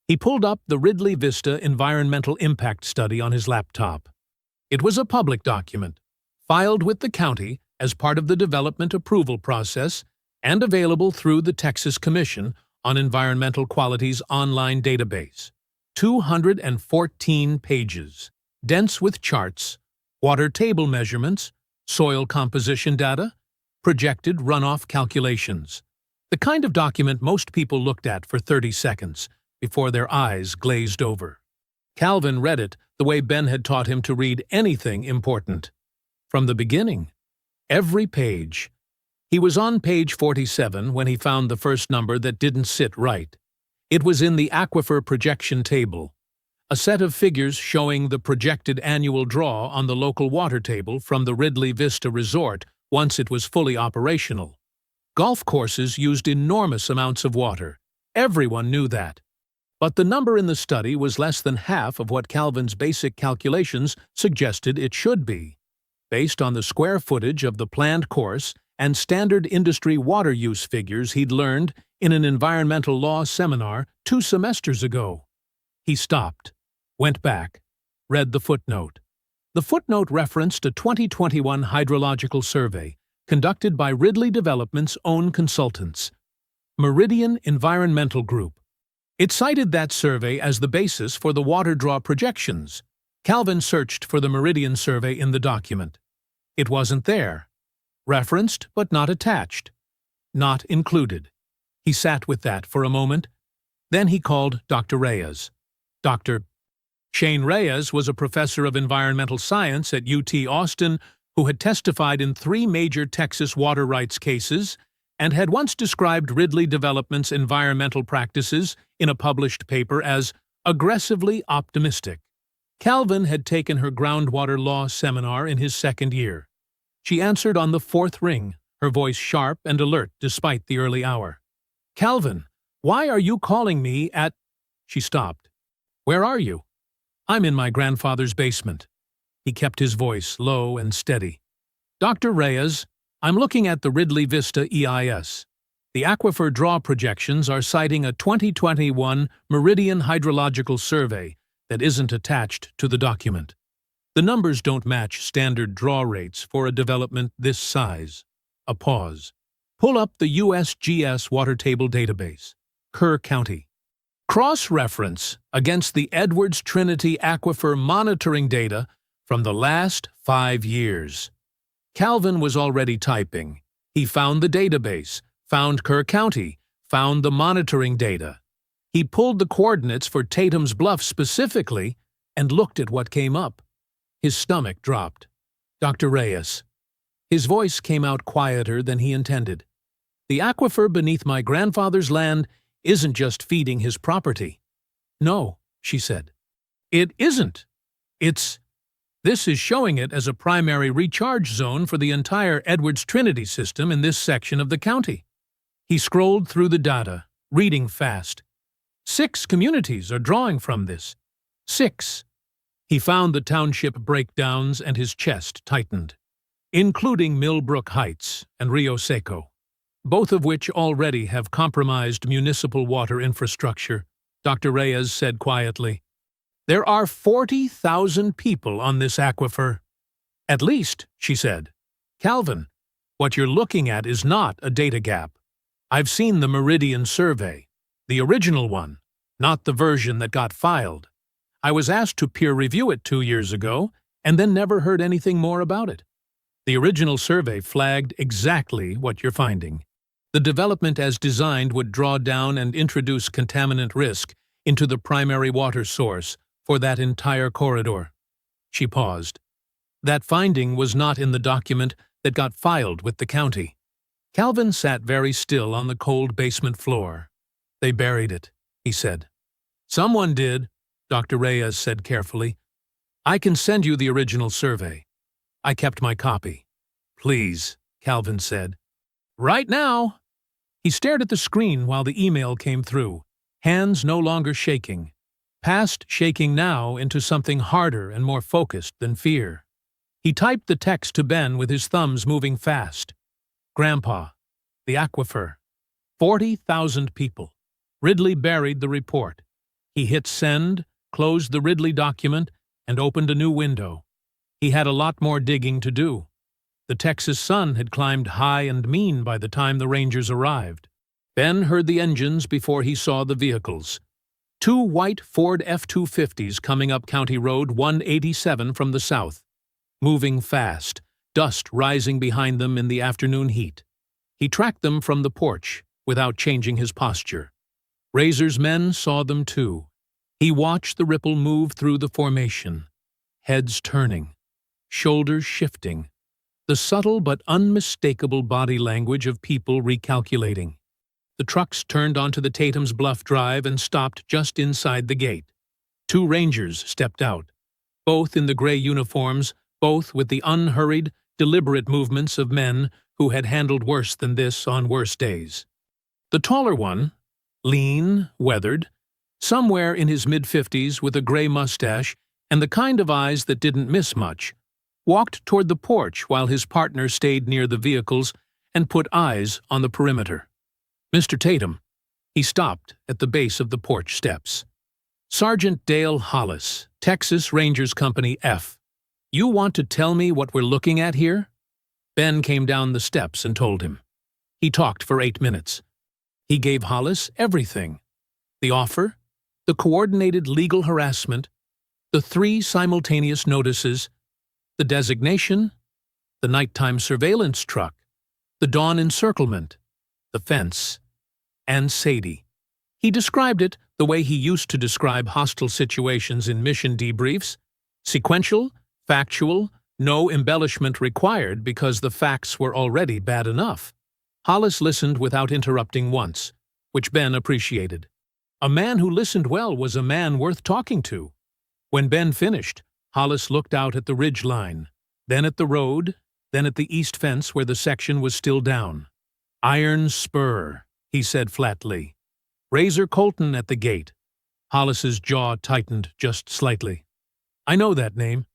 He pulled up the Ridley Vista Environmental Impact Study on his laptop. It was a public document, filed with the county as part of the development approval process and available through the Texas Commission on Environmental Quality's online database. 214 pages, dense with charts, water table measurements, soil composition data, projected runoff calculations. The kind of document most people looked at for 30 seconds before their eyes glazed over. Calvin read it the way Ben had taught him to read anything important. From the beginning. Every page. He was on page 47 when he found the first number that didn't sit right. It was in the aquifer projection table, a set of figures showing the projected annual draw on the local water table from the Ridley Vista Resort once it was fully operational. Golf courses used enormous amounts of water. Everyone knew that. But the number in the study was less than half of what Calvin's basic calculations suggested it should be, based on the square footage of the planned course and standard industry water use figures he'd learned in an environmental law seminar 2 semesters ago. He stopped, went back, read the footnote. The footnote referenced a 2021 hydrological survey conducted by Ridley Development's own consultants, Meridian Environmental Group. It cited that survey as the basis for the water draw projections. Calvin searched for the Meridian survey in the document. It wasn't there. Referenced but not attached. Not included. He sat with that for a moment. Then he called Dr. Reyes. Dr. Shane Reyes was a professor of environmental science at UT Austin who had testified in 3 major Texas water rights cases and had once described Ridley Development's environmental practices in a published paper as aggressively optimistic. Calvin had taken her groundwater law seminar in his 2nd year. She answered on the 4th ring, her voice sharp and alert despite the early hour. "Calvin, why are you calling me at—" She stopped. "Where are you?" I'm in my grandfather's basement." He kept his voice low and steady. "Dr. Reyes, I'm looking at the Ridley Vista EIS. The aquifer draw projections are citing a 2021 Meridian Hydrological Survey that isn't attached to the document. The numbers don't match standard draw rates for a development this size." A pause. "Pull up the USGS water table database. Kerr County. Cross-reference against the Edwards Trinity aquifer monitoring data from the last 5 years." Calvin was already typing. He found the database, found Kerr County, found the monitoring data. He pulled the coordinates for Tatum's Bluff specifically and looked at what came up. His stomach dropped. "Dr. Reyes." His voice came out quieter than he intended. "The aquifer beneath my grandfather's land isn't just feeding his property." "No," she said. "It isn't. This is showing it as a primary recharge zone for the entire Edwards Trinity system in this section of the county." He scrolled through the data, reading fast. 6 communities are drawing from this. 6. He found the township breakdowns and his chest tightened, including Millbrook Heights and Rio Seco, both of which already have compromised municipal water infrastructure. Dr. Reyes said quietly, "There are 40,000 people on this aquifer." "At least," she said. "Calvin, what you're looking at is not a data gap. I've seen the Meridian survey, the original one, not the version that got filed. I was asked to peer review it 2 years ago and then never heard anything more about it. The original survey flagged exactly what you're finding. The development as designed would draw down and introduce contaminant risk into the primary water source for that entire corridor." She paused. "That finding was not in the document that got filed with the county." Calvin sat very still on the cold basement floor. "They buried it," he said. "Someone did," Dr. Reyes said carefully. "I can send you the original survey. I kept my copy." "Please," Calvin said. "Right now." He stared at the screen while the email came through, hands no longer shaking, past shaking now into something harder and more focused than fear. He typed the text to Ben with his thumbs moving fast. "Grandpa, the aquifer, 40,000 people." Ridley buried the report. He hit send, closed the Ridley document, and opened a new window. He had a lot more digging to do. The Texas sun had climbed high and mean by the time the Rangers arrived. Ben heard the engines before he saw the vehicles. 2 white Ford F-250s coming up County Road 187 from the south, moving fast, dust rising behind them in the afternoon heat. He tracked them from the porch without changing his posture. Razor's men saw them too. He watched the ripple move through the formation, heads turning, shoulders shifting, the subtle but unmistakable body language of people recalculating. The trucks turned onto the Tatum's Bluff Drive and stopped just inside the gate. 2 Rangers stepped out, both in the gray uniforms, both with the unhurried, deliberate movements of men who had handled worse than this on worse days. The taller one, lean, weathered, somewhere in his mid-50s with a gray mustache and the kind of eyes that didn't miss much, walked toward the porch while his partner stayed near the vehicles and put eyes on the perimeter. "Mr. Tatum." He stopped at the base of the porch steps. "Sergeant Dale Hollis, Texas Rangers Company F. You want to tell me what we're looking at here?" Ben came down the steps and told him. He talked for 8 minutes. He gave Hollis everything: the offer, the coordinated legal harassment, the 3 simultaneous notices, the designation, the nighttime surveillance truck, the dawn encirclement, the fence, and Sadie. He described it the way he used to describe hostile situations in mission debriefs: sequential, factual, no embellishment required because the facts were already bad enough. Hollis listened without interrupting once, which Ben appreciated. A man who listened well was a man worth talking to. When Ben finished, Hollis looked out at the ridge line, then at the road, then at the east fence where the section was still down. "Iron spur," he said flatly. "Razor Colton at the gate." Hollis's jaw tightened just slightly. I know that name.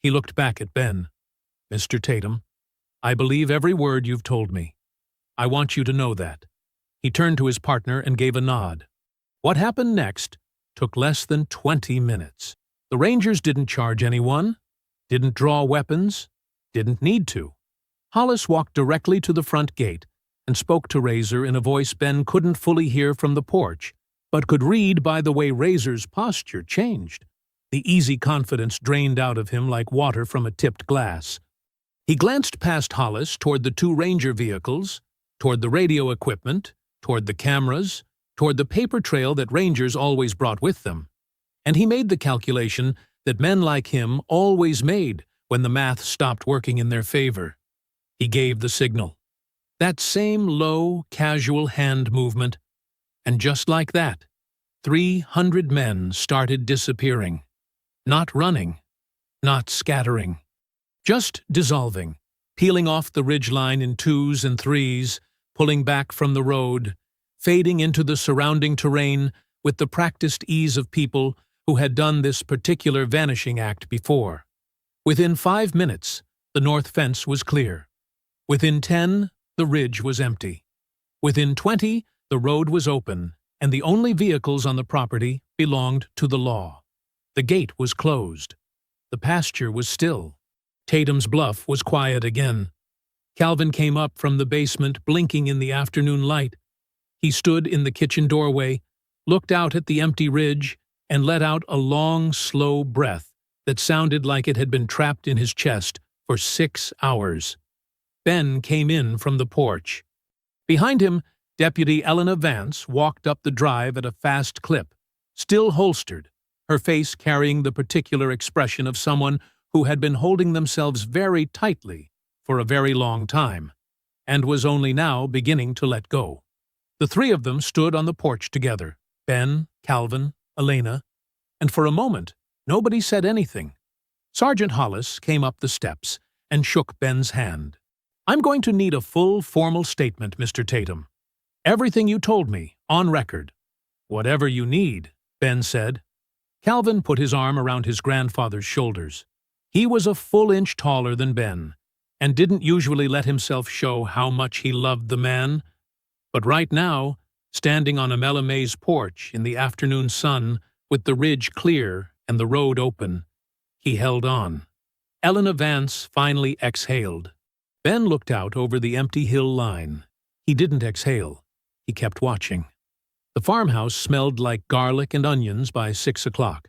He looked back at Ben. Mr. Tatum, I believe every word you've told me. I want you to know that. He turned to his partner and gave a nod. What happened next took less than 20 minutes. The Rangers didn't charge anyone, didn't draw weapons, didn't need to. Hollis walked directly to the front gate and spoke to Razor in a voice Ben couldn't fully hear from the porch, but could read by the way Razor's posture changed. The easy confidence drained out of him like water from a tipped glass. He glanced past Hollis toward the two Ranger vehicles, toward the radio equipment, toward the cameras, toward the paper trail that Rangers always brought with them. And he made the calculation that men like him always made when the math stopped working in their favor. He gave the signal. That same low, casual hand movement. And just like that, 300 men started disappearing. Not running, not scattering. Just dissolving, peeling off the ridgeline in twos and threes, pulling back from the road, fading into the surrounding terrain with the practiced ease of people who had done this particular vanishing act before. Within 5 minutes, the north fence was clear. Within 10, the ridge was empty. Within 20, the road was open, and the only vehicles on the property belonged to the law. The gate was closed. The pasture was still. Tatum's bluff was quiet again. Calvin came up from the basement, blinking in the afternoon light. He stood in the kitchen doorway, looked out at the empty ridge, and let out a long, slow breath that sounded like it had been trapped in his chest for 6 hours. Ben came in from the porch. Behind him, Deputy Elena Vance walked up the drive at a fast clip, still holstered, her face carrying the particular expression of someone who had been holding themselves very tightly for a very long time, and was only now beginning to let go. The three of them stood on the porch together, Ben, Calvin, Elena, and for a moment nobody said anything. Sergeant Hollis came up the steps and shook Ben's hand. I'm going to need a full, formal statement, Mr. Tatum. Everything you told me, on record. Whatever you need, Ben said. Calvin put his arm around his grandfather's shoulders. He was a full inch taller than Ben, and didn't usually let himself show how much he loved the man. But right now, standing on Amela May's porch in the afternoon sun, with the ridge clear and the road open, he held on. Elena Vance finally exhaled. Ben looked out over the empty hill line. He didn't exhale. He kept watching. The farmhouse smelled like garlic and onions by 6 o'clock.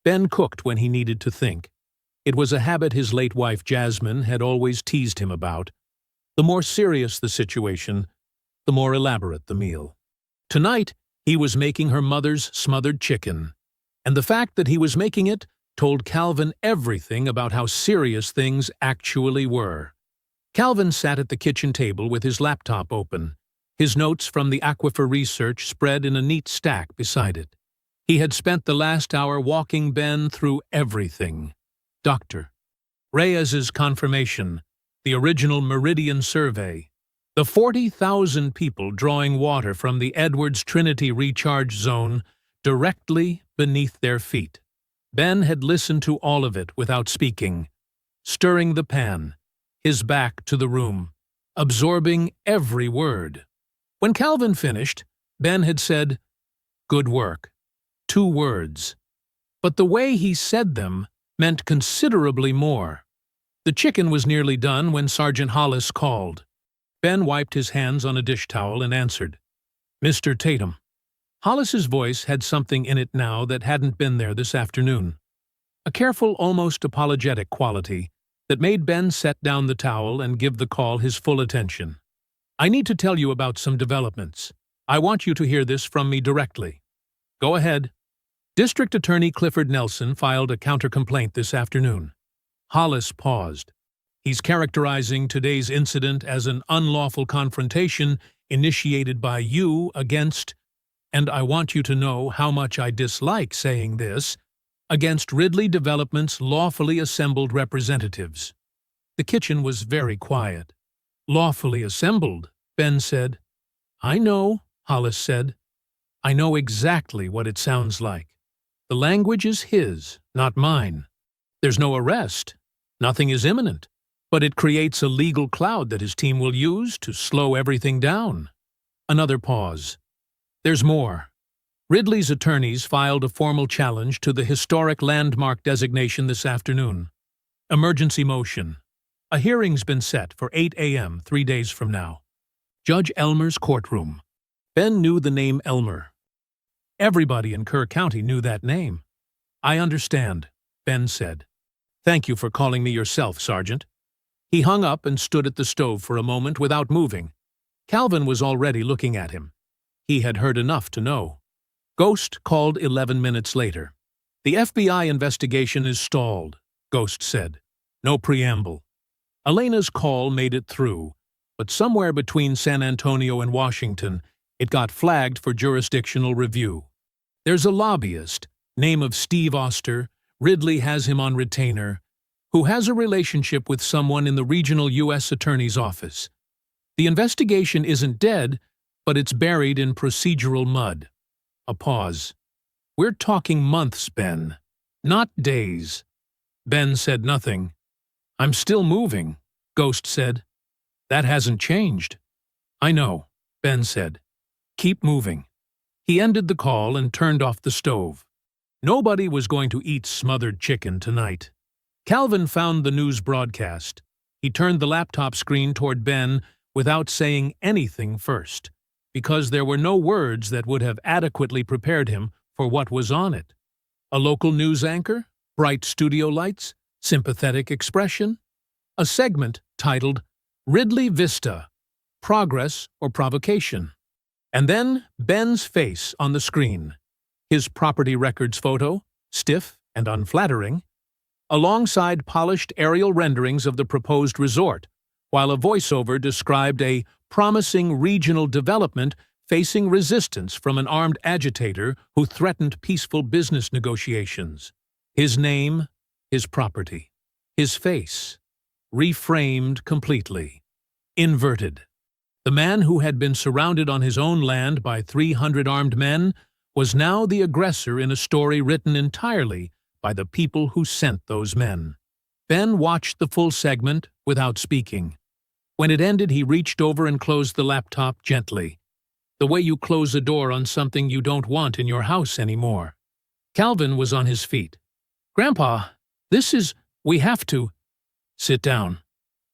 Ben cooked when he needed to think. It was a habit his late wife Jasmine had always teased him about. The more serious the situation, the more elaborate the meal. Tonight, he was making her mother's smothered chicken, and the fact that he was making it told Calvin everything about how serious things actually were. Calvin sat at the kitchen table with his laptop open, his notes from the aquifer research spread in a neat stack beside it. He had spent the last hour walking Ben through everything. Dr. Reyes's confirmation, the original Meridian survey, the 40,000 people drawing water from the Edwards Trinity recharge zone directly beneath their feet. Ben had listened to all of it without speaking, stirring the pan, his back to the room, absorbing every word. When Calvin finished, Ben had said, "Good work." 2 words. But the way he said them meant considerably more. The chicken was nearly done when Sergeant Hollis called. Ben wiped his hands on a dish towel and answered, "Mr. Tatum." Hollis's voice had something in it now that hadn't been there this afternoon. A careful, almost apologetic quality that made Ben set down the towel and give the call his full attention. "I need to tell you about some developments. I want you to hear this from me directly." "Go ahead." District Attorney Clifford Nelson filed a counter-complaint this afternoon. Hollis paused. He's characterizing today's incident as an unlawful confrontation initiated by you against, and I want you to know how much I dislike saying this, against Ridley Development's lawfully assembled representatives. The kitchen was very quiet. "Lawfully assembled," Ben said. "I know," Hollis said. "I know exactly what it sounds like. The language is his, not mine. There's no arrest. Nothing is imminent. But it creates a legal cloud that his team will use to slow everything down. Another pause. There's more. Ridley's attorneys filed a formal challenge to the historic landmark designation this afternoon. Emergency motion. A hearing's been set for 8 a.m. 3 days from now. Judge Elmer's courtroom. Ben knew the name Elmer. Everybody in Kerr County knew that name. I understand, Ben said. Thank you for calling me yourself, Sergeant. He hung up and stood at the stove for a moment without moving. Calvin was already looking at him. He had heard enough to know. Ghost called 11 minutes later. The FBI investigation is stalled, Ghost said. No preamble. Elena's call made it through, but somewhere between San Antonio and Washington, it got flagged for jurisdictional review. There's a lobbyist, name of Steve Oster, Ridley has him on retainer, who has a relationship with someone in the regional U.S. Attorney's office. The investigation isn't dead, but it's buried in procedural mud. A pause. We're talking months, Ben, not days. Ben said nothing. I'm still moving, Ghost said. That hasn't changed. I know, Ben said. Keep moving. He ended the call and turned off the stove. Nobody was going to eat smothered chicken tonight. Calvin found the news broadcast. He turned the laptop screen toward Ben without saying anything first, because there were no words that would have adequately prepared him for what was on it. A local news anchor, bright studio lights, sympathetic expression. A segment titled Ridley Vista, Progress or Provocation. And then Ben's face on the screen. His property records photo, stiff and unflattering, alongside polished aerial renderings of the proposed resort, while a voiceover described a promising regional development facing resistance from an armed agitator who threatened peaceful business negotiations. His name, his property, his face, reframed completely, inverted. The man who had been surrounded on his own land by 300 armed men was now the aggressor in a story written entirely by the people who sent those men. Ben watched the full segment without speaking. When it ended, he reached over and closed the laptop gently, the way you close a door on something you don't want in your house anymore. Calvin was on his feet. Grandpa, we have to. Sit down,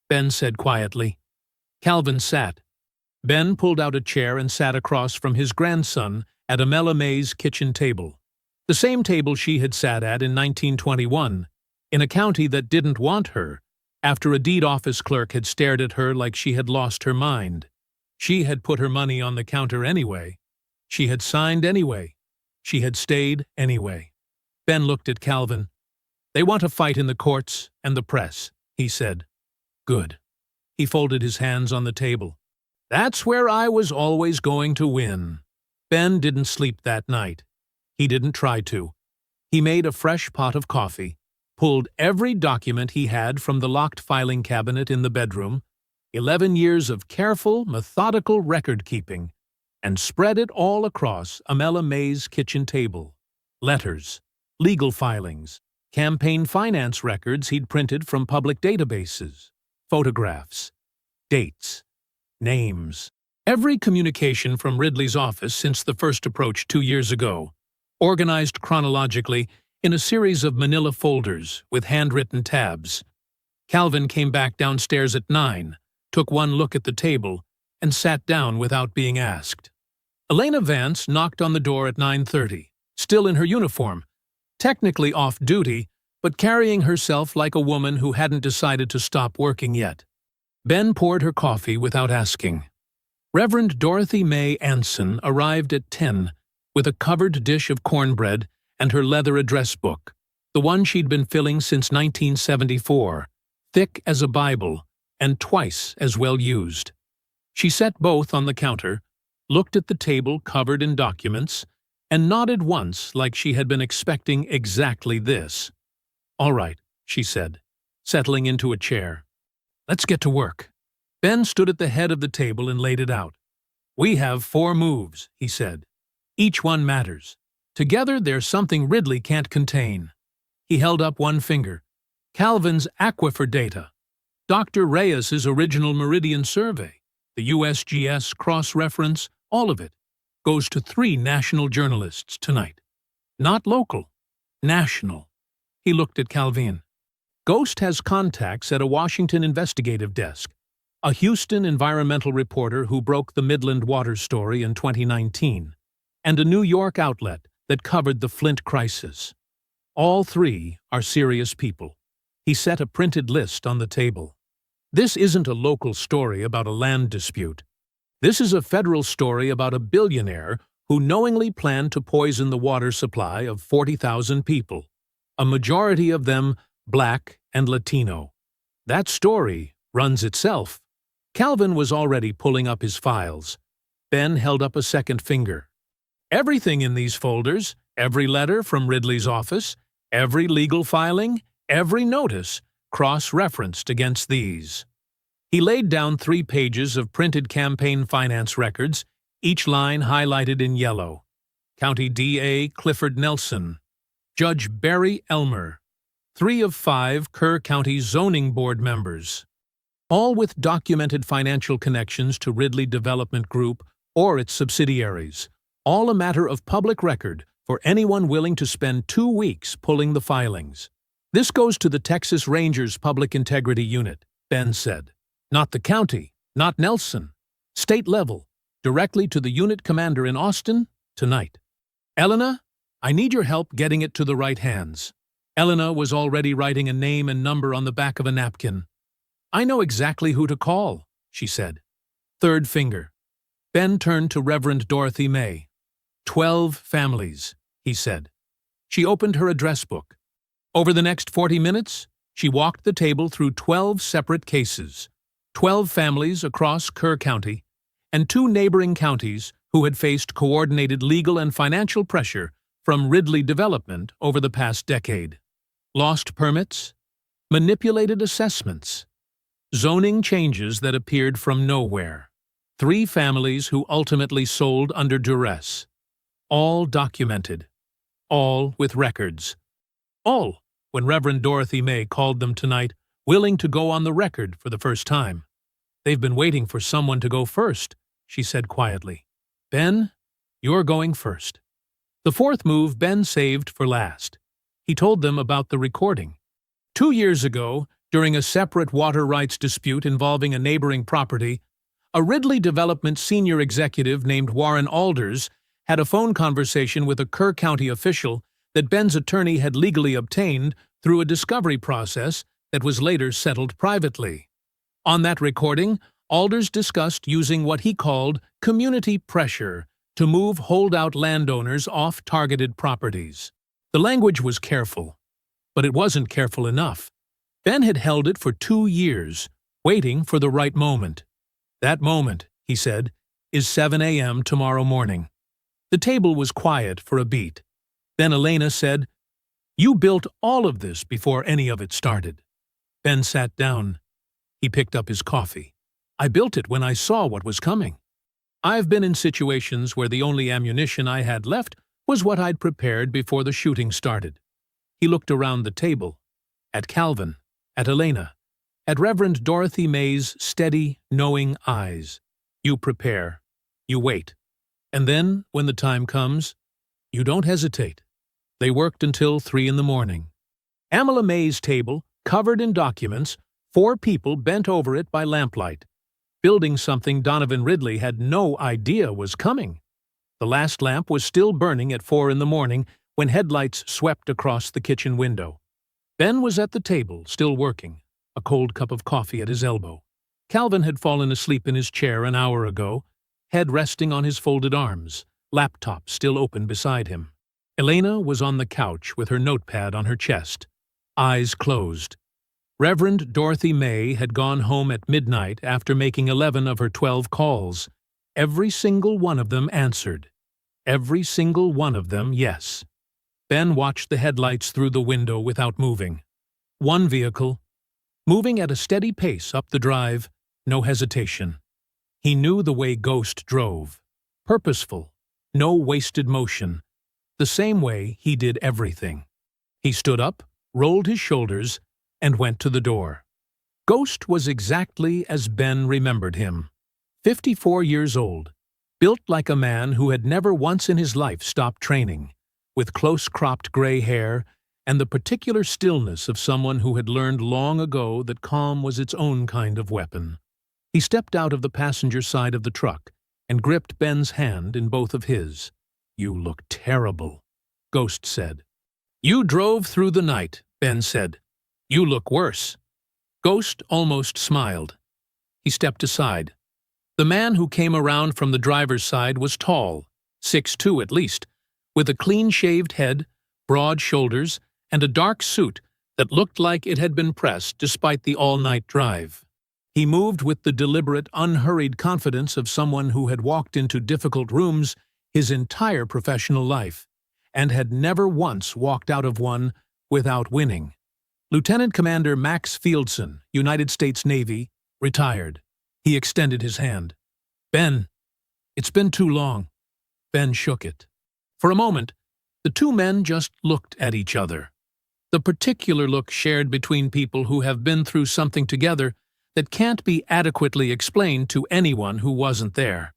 Ben said quietly. Calvin sat. Ben pulled out a chair and sat across from his grandson at Amela May's kitchen table, the same table she had sat at in 1921, in a county that didn't want her, after a deed office clerk had stared at her like she had lost her mind. She had put her money on the counter anyway. She had signed anyway. She had stayed anyway. Ben looked at Calvin. They want a fight in the courts and the press, he said. Good. He folded his hands on the table. That's where I was always going to win. Ben didn't sleep that night. He didn't try to. He made a fresh pot of coffee, pulled every document he had from the locked filing cabinet in the bedroom, 11 years of careful, methodical record-keeping, and spread it all across Amela May's kitchen table. Letters, legal filings, campaign finance records he'd printed from public databases, photographs, dates, names. Every communication from Ridley's office since the first approach 2 years ago, organized chronologically in a series of manila folders with handwritten tabs. Calvin came back downstairs at 9, took one look at the table, and sat down without being asked. Elena Vance knocked on the door at 9:30, still in her uniform, technically off-duty, but carrying herself like a woman who hadn't decided to stop working yet. Ben poured her coffee without asking. Reverend Dorothy May Anson arrived at 10 with a covered dish of cornbread and her leather address book, the one she'd been filling since 1974, thick as a Bible and twice as well used. She set both on the counter, looked at the table covered in documents, and nodded once like she had been expecting exactly this. All right, she said, settling into a chair. Let's get to work. Ben stood at the head of the table and laid it out. We have 4 moves, he said. Each one matters. Together, there's something Ridley can't contain. He held up one finger. Calvin's aquifer data, Dr. Reyes's original Meridian survey, the USGS cross-reference, all of it goes to 3 national journalists tonight. Not local, national. He looked at Calvin. Ghost has contacts at a Washington investigative desk, a Houston environmental reporter who broke the Midland water story in 2019, and a New York outlet that covered the Flint crisis. All 3 are serious people. He set a printed list on the table. This isn't a local story about a land dispute. This is a federal story about a billionaire who knowingly planned to poison the water supply of 40,000 people, a majority of them Black and Latino. That story runs itself. Calvin was already pulling up his files. Ben held up a second finger. Everything in these folders, every letter from Ridley's office, every legal filing, every notice, cross-referenced against these. He laid down 3 pages of printed campaign finance records, each line highlighted in yellow. County DA Clifford Nelson, Judge Barry Elmer, 3 of 5 Kerr County Zoning Board members, all with documented financial connections to Ridley Development Group or its subsidiaries, all a matter of public record for anyone willing to spend 2 weeks pulling the filings. This goes to the Texas Rangers Public Integrity Unit, Ben said. Not the county, not Nelson. State level, directly to the unit commander in Austin, tonight. Elena, I need your help getting it to the right hands. Elena was already writing a name and number on the back of a napkin. I know exactly who to call, she said. Third finger. Ben turned to Reverend Dorothy May. 12 families, he said. She opened her address book. Over the next 40 minutes, she walked the table through 12 separate cases, 12 families across Kerr County, and 2 neighboring counties who had faced coordinated legal and financial pressure from Ridley Development over the past decade. Lost permits, manipulated assessments, zoning changes that appeared from nowhere. 3 families who ultimately sold under duress. All documented. All with records. All, when Reverend Dorothy May called them tonight, willing to go on the record for the first time. They've been waiting for someone to go first, she said quietly. Ben, you're going first. The 4th move Ben saved for last. He told them about the recording. 2 years ago, during a separate water rights dispute involving a neighboring property, a Ridley Development senior executive named Warren Alders had a phone conversation with a Kerr County official that Ben's attorney had legally obtained through a discovery process that was later settled privately. On that recording, Alders discussed using what he called community pressure to move holdout landowners off targeted properties. The language was careful, but it wasn't careful enough. Ben had held it for 2 years, waiting for the right moment. That moment, he said, is 7 a.m. tomorrow morning. The table was quiet for a beat. Then Elena said, "You built all of this before any of it started." Ben sat down. He picked up his coffee. "I built it when I saw what was coming. I've been in situations where the only ammunition I had left was what I'd prepared before the shooting started." He looked around the table, at Calvin, at Elena, at Reverend Dorothy May's steady, knowing eyes. You prepare. You wait. And then, when the time comes, you don't hesitate. They worked until 3 in the morning. Amala May's table, covered in documents, 4 people bent over it by lamplight, building something Donovan Ridley had no idea was coming. The last lamp was still burning at 4 in the morning when headlights swept across the kitchen window. Ben was at the table, still working, a cold cup of coffee at his elbow. Calvin had fallen asleep in his chair an hour ago, head resting on his folded arms, laptop still open beside him. Elena was on the couch with her notepad on her chest, eyes closed. Reverend Dorothy May had gone home at midnight after making 11 of her 12 calls. Every single one of them answered. Every single one of them, yes. Ben watched the headlights through the window without moving. One vehicle, moving at a steady pace up the drive, no hesitation. He knew the way Ghost drove. Purposeful, no wasted motion. The same way he did everything. He stood up, rolled his shoulders, and went to the door. Ghost was exactly as Ben remembered him. 54 years old, built like a man who had never once in his life stopped training, with close-cropped gray hair and the particular stillness of someone who had learned long ago that calm was its own kind of weapon. He stepped out of the passenger side of the truck and gripped Ben's hand in both of his. "You look terrible," Ghost said. "You drove through the night," Ben said. "You look worse." Ghost almost smiled. He stepped aside. The man who came around from the driver's side was tall, 6'2" at least, with a clean-shaved head, broad shoulders, and a dark suit that looked like it had been pressed despite the all-night drive. He moved with the deliberate, unhurried confidence of someone who had walked into difficult rooms his entire professional life, and had never once walked out of one without winning. Lieutenant Commander Max Fieldson, United States Navy, retired. He extended his hand. "Ben, it's been too long." Ben shook it. For a moment, the two men just looked at each other. The particular look shared between people who have been through something together that can't be adequately explained to anyone who wasn't there.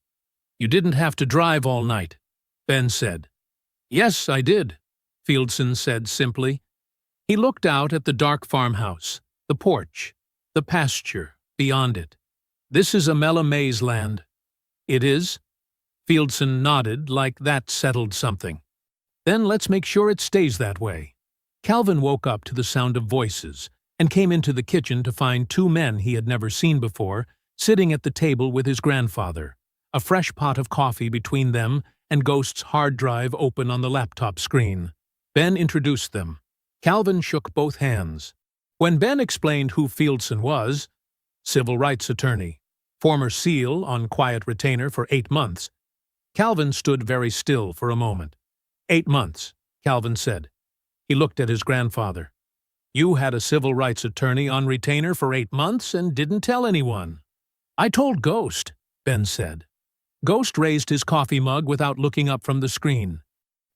"You didn't have to drive all night," Ben said. "Yes, I did," Fieldson said simply. He looked out at the dark farmhouse, the porch, the pasture beyond it. "This is Amela May's land." "It is?" Fieldson nodded like that settled something. "Then let's make sure it stays that way." Calvin woke up to the sound of voices and came into the kitchen to find two men he had never seen before sitting at the table with his grandfather, a fresh pot of coffee between them and Ghost's hard drive open on the laptop screen. Ben introduced them. Calvin shook both hands. When Ben explained who Fieldson was, civil rights attorney, former SEAL on quiet retainer for 8 months, Calvin stood very still for a moment. 8 months, Calvin said. He looked at his grandfather. "You had a civil rights attorney on retainer for 8 months and didn't tell anyone." "I told Ghost," Ben said. Ghost raised his coffee mug without looking up from the screen.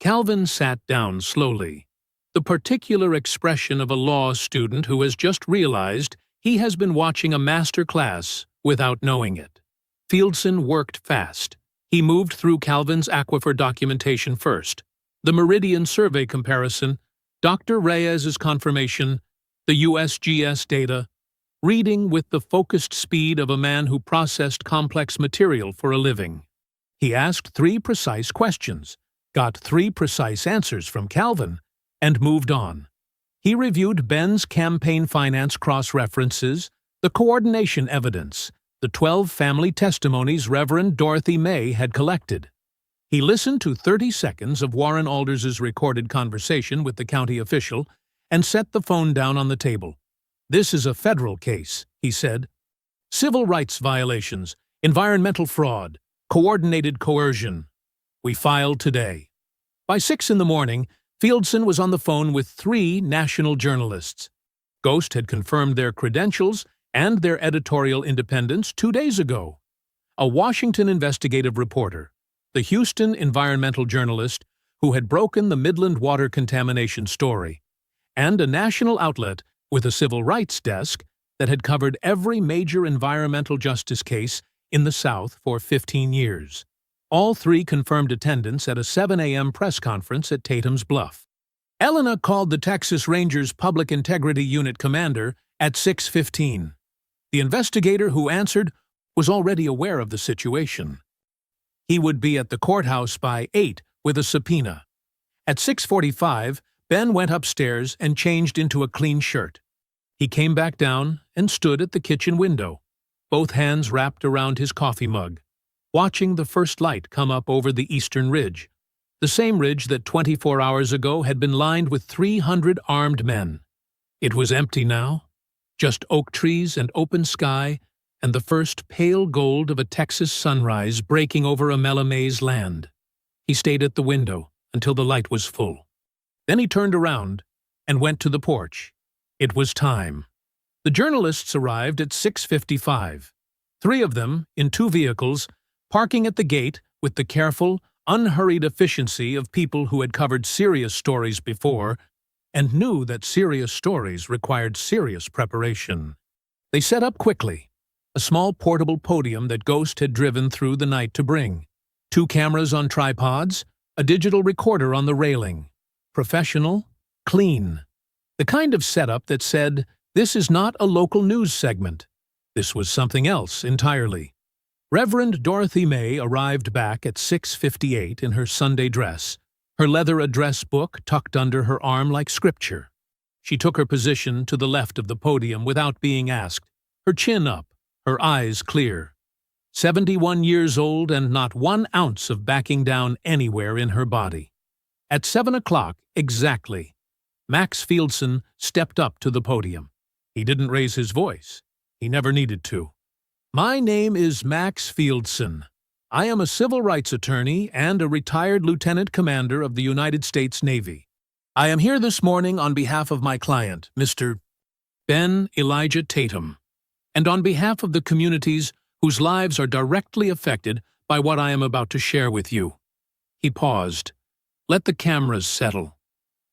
Calvin sat down slowly, the particular expression of a law student who has just realized he has been watching a master class without knowing it. Fieldson worked fast. He moved through Calvin's aquifer documentation first, the Meridian survey comparison, Dr. Reyes's confirmation, the USGS data, reading with the focused speed of a man who processed complex material for a living. He asked 3 precise questions, got 3 precise answers from Calvin, and moved on. He reviewed Ben's campaign finance cross-references, the coordination evidence, the 12 family testimonies Reverend Dorothy May had collected. He listened to 30 seconds of Warren Alders's recorded conversation with the county official and set the phone down on the table. "This is a federal case," he said. "Civil rights violations, environmental fraud, coordinated coercion. We filed today." By 6 in the morning, Fieldson was on the phone with 3 national journalists. Ghost had confirmed their credentials and their editorial independence 2 days ago. A Washington investigative reporter, the Houston environmental journalist who had broken the Midland water contamination story, and a national outlet with a civil rights desk that had covered every major environmental justice case in the South for 15 years. All 3 confirmed attendance at a 7 a.m. press conference at Tatum's Bluff. Elena called the Texas Rangers Public Integrity Unit commander at 6:15. The investigator who answered was already aware of the situation. He would be at the courthouse by 8 with a subpoena. At 6:45, Ben went upstairs and changed into a clean shirt. He came back down and stood at the kitchen window, both hands wrapped around his coffee mug, watching the first light come up over the eastern ridge, the same ridge that 24 hours ago had been lined with 300 armed men. It was empty now, just oak trees and open sky and the first pale gold of a Texas sunrise breaking over Amela May's land. He stayed at the window until the light was full. Then he turned around and went to the porch. It was time. The journalists arrived at 6:55, 3 of them in 2 vehicles, parking at the gate with the careful, unhurried efficiency of people who had covered serious stories before. and knew that serious stories required serious preparation. They set up quickly, a small portable podium that Ghost had driven through the night to bring, 2 cameras on tripods, a digital recorder on the railing. Professional, clean. The kind of setup that said, this is not a local news segment. This was something else entirely. Reverend Dorothy May arrived back at 6:58 in her Sunday dress, her leather address book tucked under her arm like scripture. She took her position to the left of the podium without being asked, her chin up, her eyes clear. 71 years old and not 1 ounce of backing down anywhere in her body. At 7 o'clock exactly, Max Fieldson stepped up to the podium. He didn't raise his voice. He never needed to. My name is Max Fieldson. I am a civil rights attorney and a retired lieutenant commander of the United States Navy. I am here this morning on behalf of my client, Mr. Ben Elijah Tatum, and on behalf of the communities whose lives are directly affected by what I am about to share with you. He paused. Let the cameras settle.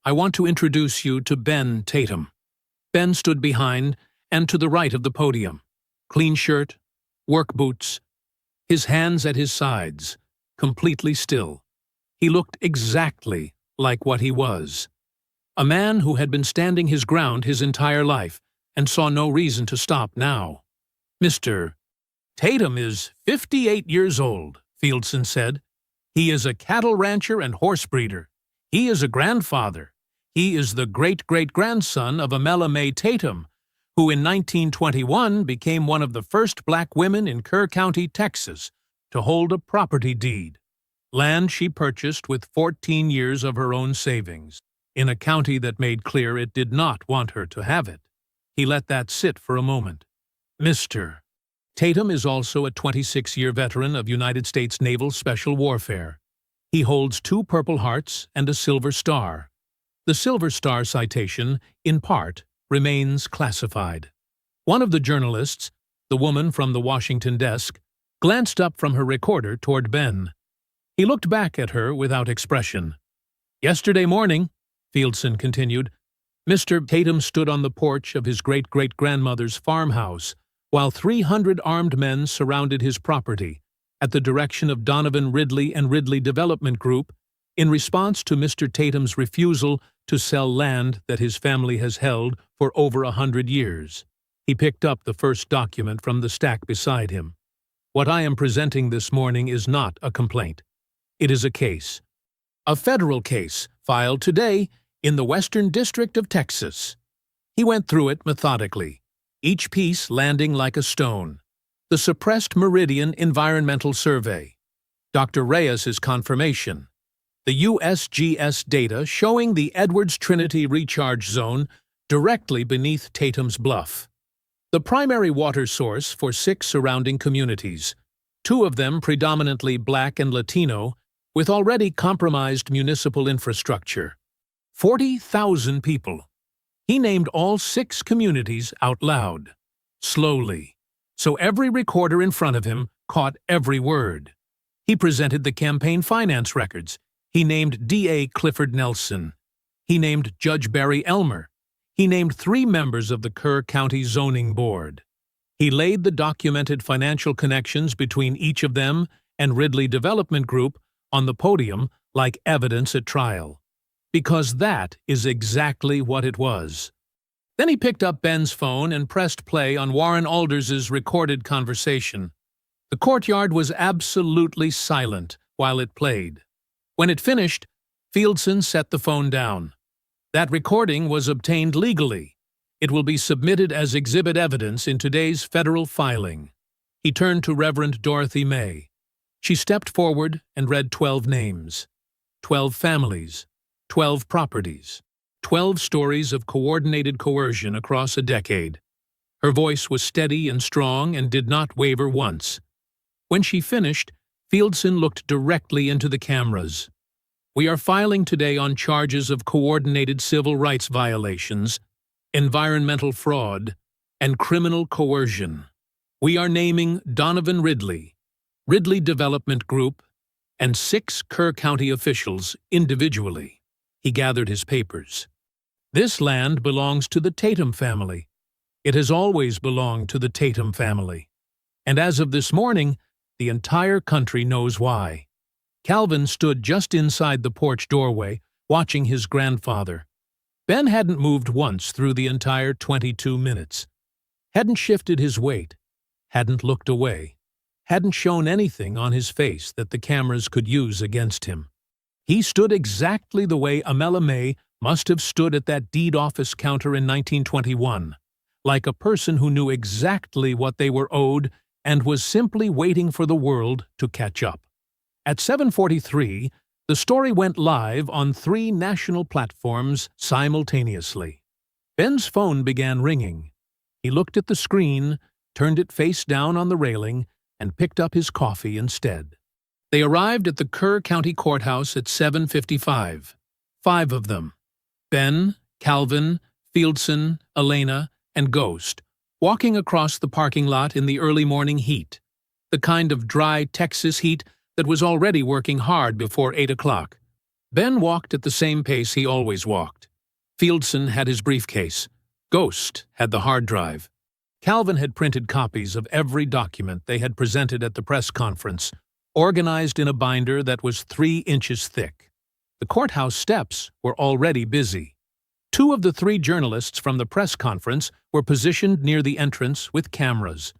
I want to introduce you to Ben Tatum. Ben stood behind and to the right of the podium. Clean shirt, work boots, his hands at his sides, completely still. He looked exactly like what he was. A man who had been standing his ground his entire life and saw no reason to stop now. Mr. Tatum is 58 years old, Fieldson said. He is a cattle rancher and horse breeder. He is a grandfather. He is the great-great-grandson of Amela Mae Tatum, who in 1921 became one of the first black women in Kerr County, Texas, to hold a property deed, land she purchased with 14 years of her own savings, in a county that made clear it did not want her to have it. He let that sit for a moment. Mr. Tatum is also a 26-year veteran of United States Naval Special Warfare. He holds 2 Purple Hearts and a Silver Star. The Silver Star citation, in part, remains classified. One of the journalists, the woman from the Washington desk, glanced up from her recorder toward Ben. He looked back at her without expression. Yesterday morning, Fieldson continued, Mr. Tatum stood on the porch of his great-great-grandmother's farmhouse while 300 armed men surrounded his property at the direction of Donovan Ridley and Ridley Development Group in response to Mr. Tatum's refusal to sell land that his family has held for over 100 years. He picked up the first document from the stack beside him. What I am presenting this morning is not a complaint. It is a case. A federal case filed today in the Western District of Texas. He went through it methodically, each piece landing like a stone. The suppressed Meridian Environmental Survey, Dr. Reyes's confirmation, the USGS data showing the Edwards Trinity Recharge Zone directly beneath Tatum's Bluff, the primary water source for 6 surrounding communities, 2 of them predominantly Black and Latino, with already compromised municipal infrastructure. 40,000 people. He named all 6 communities out loud, slowly, so every recorder in front of him caught every word. He presented the campaign finance records. He named D.A. Clifford Nelson. He named Judge Barry Elmer. He named 3 members of the Kerr County Zoning Board. He laid the documented financial connections between each of them and Ridley Development Group on the podium like evidence at trial. Because that is exactly what it was. Then he picked up Ben's phone and pressed play on Warren Alders's recorded conversation. The courtyard was absolutely silent while it played. When it finished, Fieldson set the phone down. That recording was obtained legally. It will be submitted as exhibit evidence in today's federal filing. He turned to Reverend Dorothy May. She stepped forward and read 12 names, 12 families, 12 properties, 12 stories of coordinated coercion across a decade. Her voice was steady and strong and did not waver once. When she finished, Fieldson looked directly into the cameras. We are filing today on charges of coordinated civil rights violations, environmental fraud, and criminal coercion. We are naming Donovan Ridley, Ridley Development Group, and 6 Kerr County officials individually. He gathered his papers. This land belongs to the Tatum family. It has always belonged to the Tatum family. And as of this morning, the entire country knows why. Calvin stood just inside the porch doorway, watching his grandfather. Ben hadn't moved once through the entire 22 minutes. Hadn't shifted his weight. Hadn't looked away. Hadn't shown anything on his face that the cameras could use against him. He stood exactly the way Amela May must have stood at that deed office counter in 1921, like a person who knew exactly what they were owed and was simply waiting for the world to catch up. At 7:43, the story went live on 3 national platforms simultaneously. Ben's phone began ringing. He looked at the screen, turned it face down on the railing, and picked up his coffee instead. They arrived at the Kerr County Courthouse at 7:55. 5 of them. Ben, Calvin, Fieldson, Elena, and Ghost, walking across the parking lot in the early morning heat, the kind of dry Texas heat that was already working hard before 8 o'clock. Ben walked at the same pace he always walked. Fieldson had his briefcase. Ghost had the hard drive. Calvin had printed copies of every document they had presented at the press conference, organized in a binder that was 3 inches thick. The courthouse steps were already busy. 2 of the 3 journalists from the press conference were positioned near the entrance with cameras.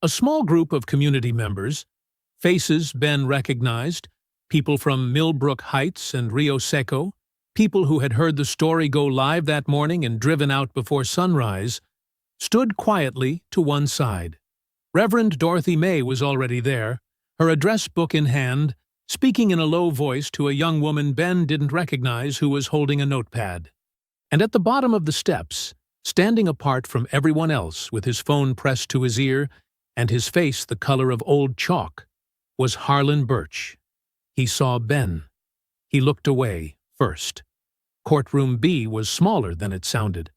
A small group of community members, faces Ben recognized, people from Millbrook Heights and Rio Seco, people who had heard the story go live that morning and driven out before sunrise, stood quietly to one side. Reverend Dorothy May was already there, her address book in hand, speaking in a low voice to a young woman Ben didn't recognize who was holding a notepad. And at the bottom of the steps, standing apart from everyone else with his phone pressed to his ear and his face the color of old chalk, was Harlan Birch. He saw Ben. He looked away first. Courtroom B was smaller than it sounded.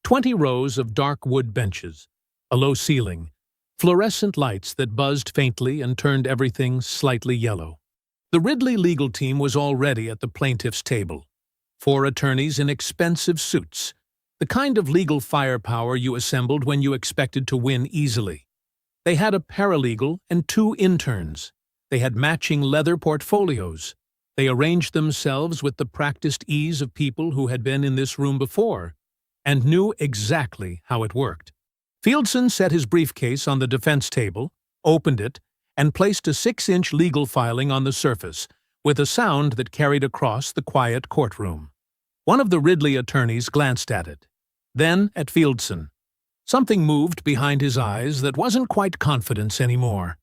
20 rows of dark wood benches, a low ceiling, fluorescent lights that buzzed faintly and turned everything slightly yellow. The Ridley legal team was already at the plaintiff's table. 4 attorneys in expensive suits, the kind of legal firepower you assembled when you expected to win easily. They had a paralegal and 2 interns. They had matching leather portfolios. They arranged themselves with the practiced ease of people who had been in this room before and knew exactly how it worked. Fieldson set his briefcase on the defense table, opened it, and placed a 6-inch legal filing on the surface, with a sound that carried across the quiet courtroom. One of the Ridley attorneys glanced at it, then at Fieldson. Something moved behind his eyes that wasn't quite confidence anymore.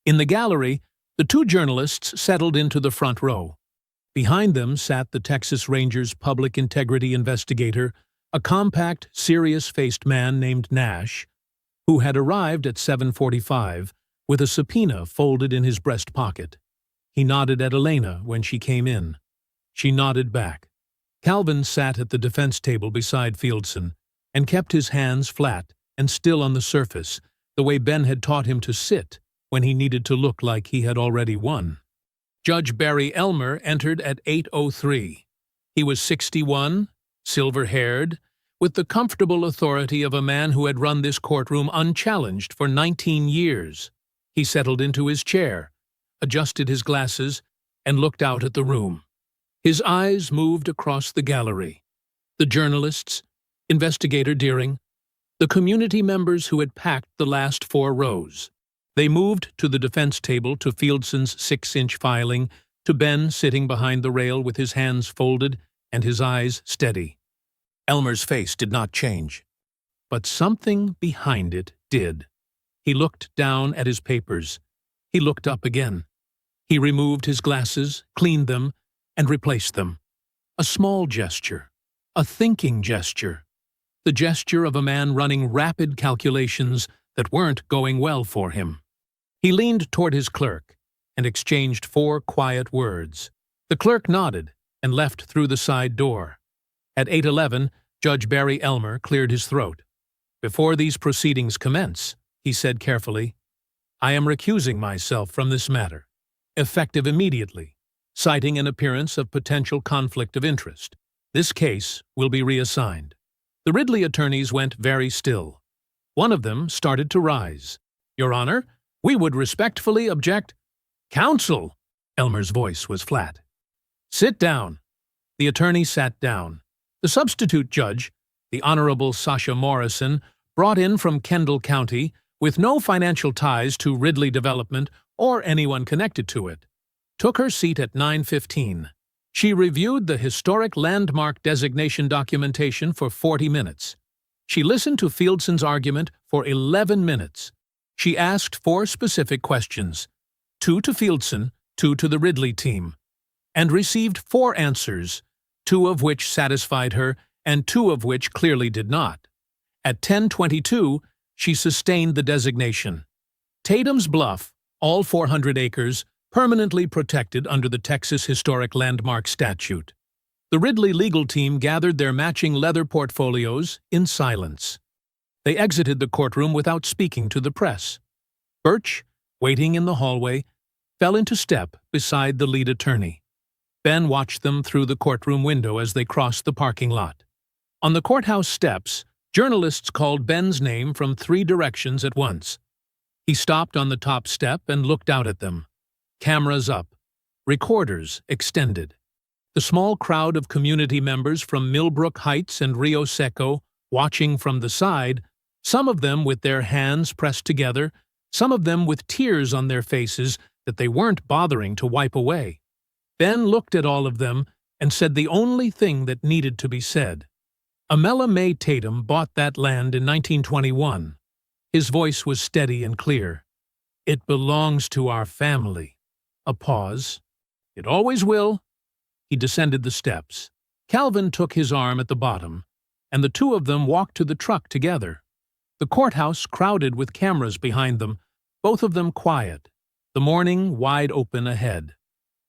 In the gallery, the 2 journalists settled into the front row. Behind them sat the Texas Rangers public integrity investigator, a compact, serious-faced man named Nash, who had arrived at 7:45 with a subpoena folded in his breast pocket. He nodded at Elena when she came in. She nodded back. Calvin sat at the defense table beside Fieldson and kept his hands flat and still on the surface, the way Ben had taught him to sit when he needed to look like he had already won. Judge Barry Elmer entered at 8:03. He was 61, silver-haired, with the comfortable authority of a man who had run this courtroom unchallenged for 19 years. He settled into his chair, adjusted his glasses, and looked out at the room. His eyes moved across the gallery. The journalists, Investigator Deering, the community members who had packed the last 4 rows. They moved to the defense table, to Fieldson's 6-inch filing, to Ben sitting behind the rail with his hands folded and his eyes steady. Elmer's face did not change, but something behind it did. He looked down at his papers. He looked up again. He removed his glasses, cleaned them, and replaced them. A small gesture, a thinking gesture, the gesture of a man running rapid calculations that weren't going well for him. He leaned toward his clerk and exchanged 4 quiet words. The clerk nodded and left through the side door. At 8:11, Judge Barry Elmer cleared his throat. "Before these proceedings commence," he said carefully, "I am recusing myself from this matter, effective immediately, citing an appearance of potential conflict of interest. This case will be reassigned. The Ridley attorneys went very still. One of them started to rise. Your Honor, we would respectfully object. Counsel! Elmer's voice was flat. Sit down. The attorney sat down. The substitute judge, the Honorable Sasha Morrison, brought in from Kendall County, with no financial ties to Ridley Development or anyone connected to it, took her seat at 9:15. She reviewed the historic landmark designation documentation for 40 minutes. She listened to Fieldson's argument for 11 minutes. She asked 4 specific questions, 2 to Fieldson, 2 to the Ridley team, and received 4 answers, 2 of which satisfied her and 2 of which clearly did not. At 10:22, she sustained the designation. Tatum's Bluff, all 400 acres, permanently protected under the Texas Historic Landmark Statute. The Ridley legal team gathered their matching leather portfolios in silence. They exited the courtroom without speaking to the press. Birch, waiting in the hallway, fell into step beside the lead attorney. Ben watched them through the courtroom window as they crossed the parking lot. On the courthouse steps, journalists called Ben's name from 3 directions at once. He stopped on the top step and looked out at them. Cameras up. Recorders extended. The small crowd of community members from Millbrook Heights and Rio Seco, watching from the side, some of them with their hands pressed together, some of them with tears on their faces that they weren't bothering to wipe away. Ben looked at all of them and said the only thing that needed to be said. Amela Mae Tatum bought that land in 1921. His voice was steady and clear. It belongs to our family. A pause. It always will. He descended the steps. Calvin took his arm at the bottom, and the 2 of them walked to the truck together. The courthouse crowded with cameras behind them, both of them quiet, the morning wide open ahead.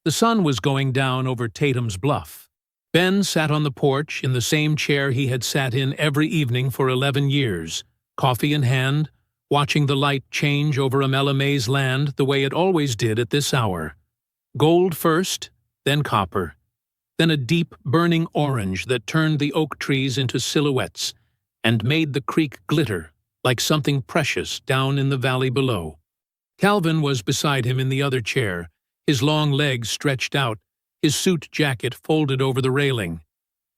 The sun was going down over Tatum's Bluff. Ben sat on the porch in the same chair he had sat in every evening for 11 years, coffee in hand, watching the light change over Amela Mae's land the way it always did at this hour. Gold first, then copper, then a deep, burning orange that turned the oak trees into silhouettes and made the creek glitter like something precious down in the valley below. Calvin was beside him in the other chair, his long legs stretched out, his suit jacket folded over the railing.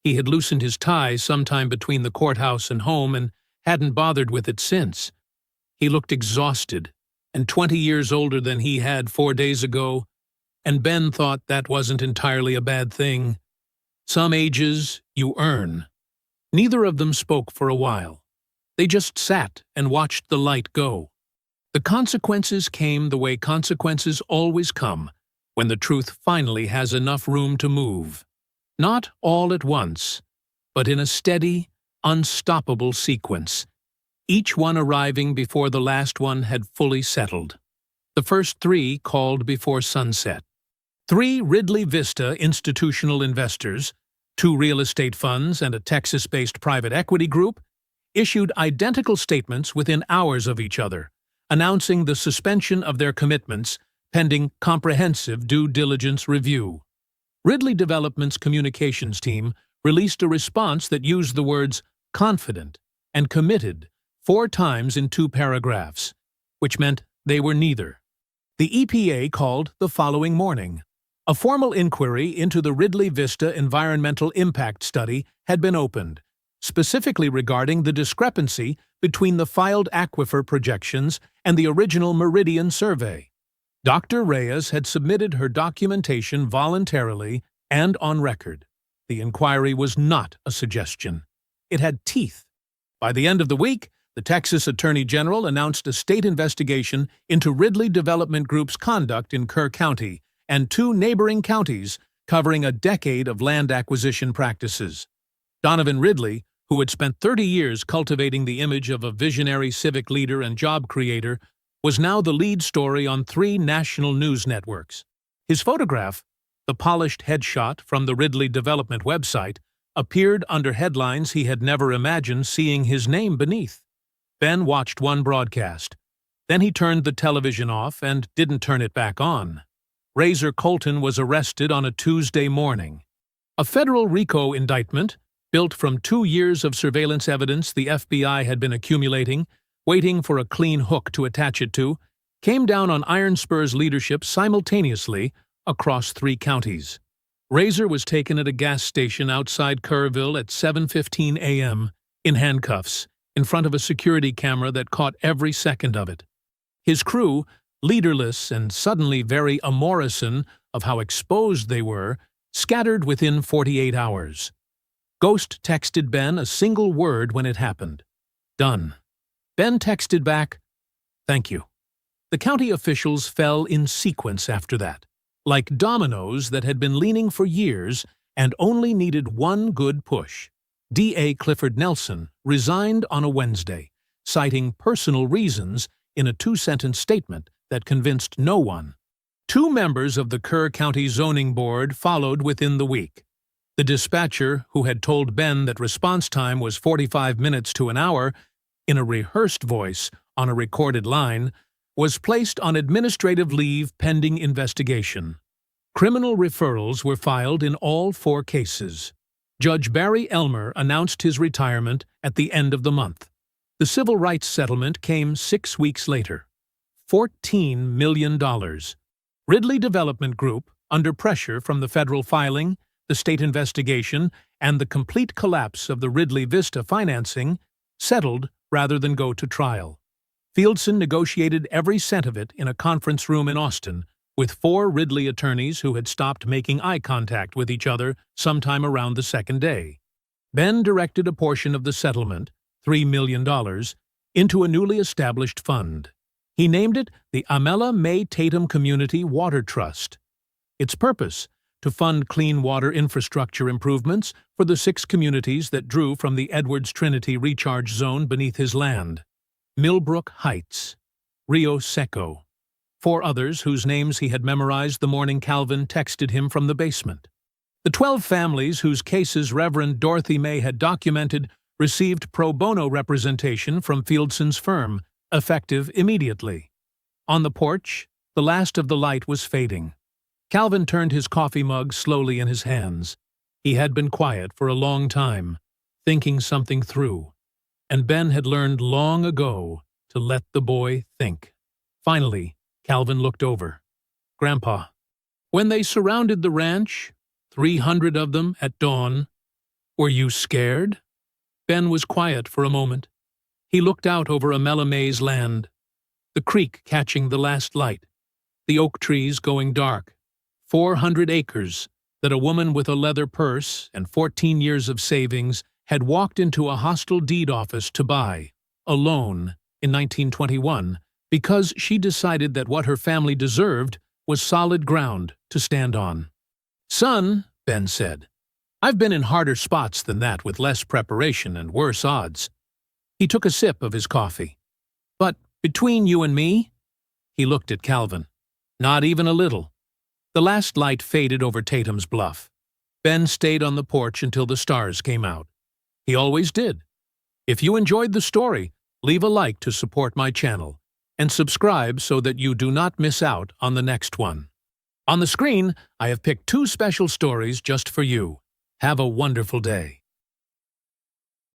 He had loosened his tie sometime between the courthouse and home and hadn't bothered with it since. He looked exhausted, and 20 years older than he had 4 days ago, and Ben thought that wasn't entirely a bad thing. Some ages you earn. Neither of them spoke for a while. They just sat and watched the light go. The consequences came the way consequences always come, when the truth finally has enough room to move. Not all at once, but in a steady, unstoppable sequence, each one arriving before the last one had fully settled. The first 3 called before sunset. 3 Ridley Vista institutional investors, 2 real estate funds and a Texas-based private equity group, issued identical statements within hours of each other, announcing the suspension of their commitments pending comprehensive due diligence review. Ridley Development's communications team released a response that used the words confident and committed 4 times in 2 paragraphs, which meant they were neither. The EPA called the following morning. A formal inquiry into the Ridley Vista environmental impact study had been opened, specifically regarding the discrepancy between the filed aquifer projections and the original Meridian survey. Dr. Reyes had submitted her documentation voluntarily and on record. The inquiry was not a suggestion. It had teeth. By the end of the week, the Texas Attorney General announced a state investigation into Ridley Development Group's conduct in Kerr County and 2 neighboring counties covering a decade of land acquisition practices. Donovan Ridley, who had spent 30 years cultivating the image of a visionary civic leader and job creator, was now the lead story on 3 national news networks. His photograph, the polished headshot from the Ridley Development website, appeared under headlines he had never imagined seeing his name beneath. Ben watched one broadcast. Then he turned the television off and didn't turn it back on. Razor Colton was arrested on a Tuesday morning. A federal RICO indictment, built from 2 years of surveillance evidence the FBI had been accumulating, waiting for a clean hook to attach it to, came down on Iron Spur's leadership simultaneously across 3 counties. Razor was taken at a gas station outside Kerrville at 7:15 a.m. in handcuffs, in front of a security camera that caught every second of it. His crew, leaderless and suddenly very amorison of how exposed they were, scattered within 48 hours. Ghost texted Ben a single word when it happened. "Done." Ben texted back, "Thank you." The county officials fell in sequence after that, like dominoes that had been leaning for years and only needed one good push. D.A. Clifford Nelson resigned on a Wednesday, citing personal reasons in a 2-sentence statement that convinced no one. 2 members of the Kerr County Zoning Board followed within the week. The dispatcher, who had told Ben that response time was 45 minutes to an hour, in a rehearsed voice on a recorded line, was placed on administrative leave pending investigation. Criminal referrals were filed in all 4 cases. Judge Barry Elmer announced his retirement at the end of the month. The civil rights settlement came 6 weeks later. $14 million. Ridley Development Group, under pressure from the federal filing, the state investigation, and the complete collapse of the Ridley Vista financing, settled rather than go to trial. Fieldson negotiated every cent of it in a conference room in Austin, with 4 Ridley attorneys who had stopped making eye contact with each other sometime around the 2nd day. Ben directed a portion of the settlement, $3 million, into a newly established fund. He named it the Amela May Tatum Community Water Trust. Its purpose, to fund clean water infrastructure improvements for the 6 communities that drew from the Edwards Trinity recharge zone beneath his land. Millbrook Heights, Rio Seco. 4 others whose names he had memorized the morning Calvin texted him from the basement. The 12 families whose cases Reverend Dorothy May had documented received pro bono representation from Fieldson's firm, effective immediately. On the porch, the last of the light was fading. Calvin turned his coffee mug slowly in his hands. He had been quiet for a long time, thinking something through, and Ben had learned long ago to let the boy think. Finally, Calvin looked over. "Grandpa, when they surrounded the ranch, 300 of them at dawn, were you scared?" Ben was quiet for a moment. He looked out over Amela May's land, the creek catching the last light, the oak trees going dark, 400 acres that a woman with a leather purse and 14 years of savings had walked into a hostile deed office to buy, alone, in 1921, because she decided that what her family deserved was solid ground to stand on. "Son," Ben said, "I've been in harder spots than that with less preparation and worse odds." He took a sip of his coffee. "But between you and me?" He looked at Calvin. "Not even a little." The last light faded over Tatum's Bluff. Ben stayed on the porch until the stars came out. He always did. If you enjoyed the story, leave a like to support my channel, and subscribe so that you do not miss out on the next one. On the screen, I have picked 2 special stories just for you. Have a wonderful day.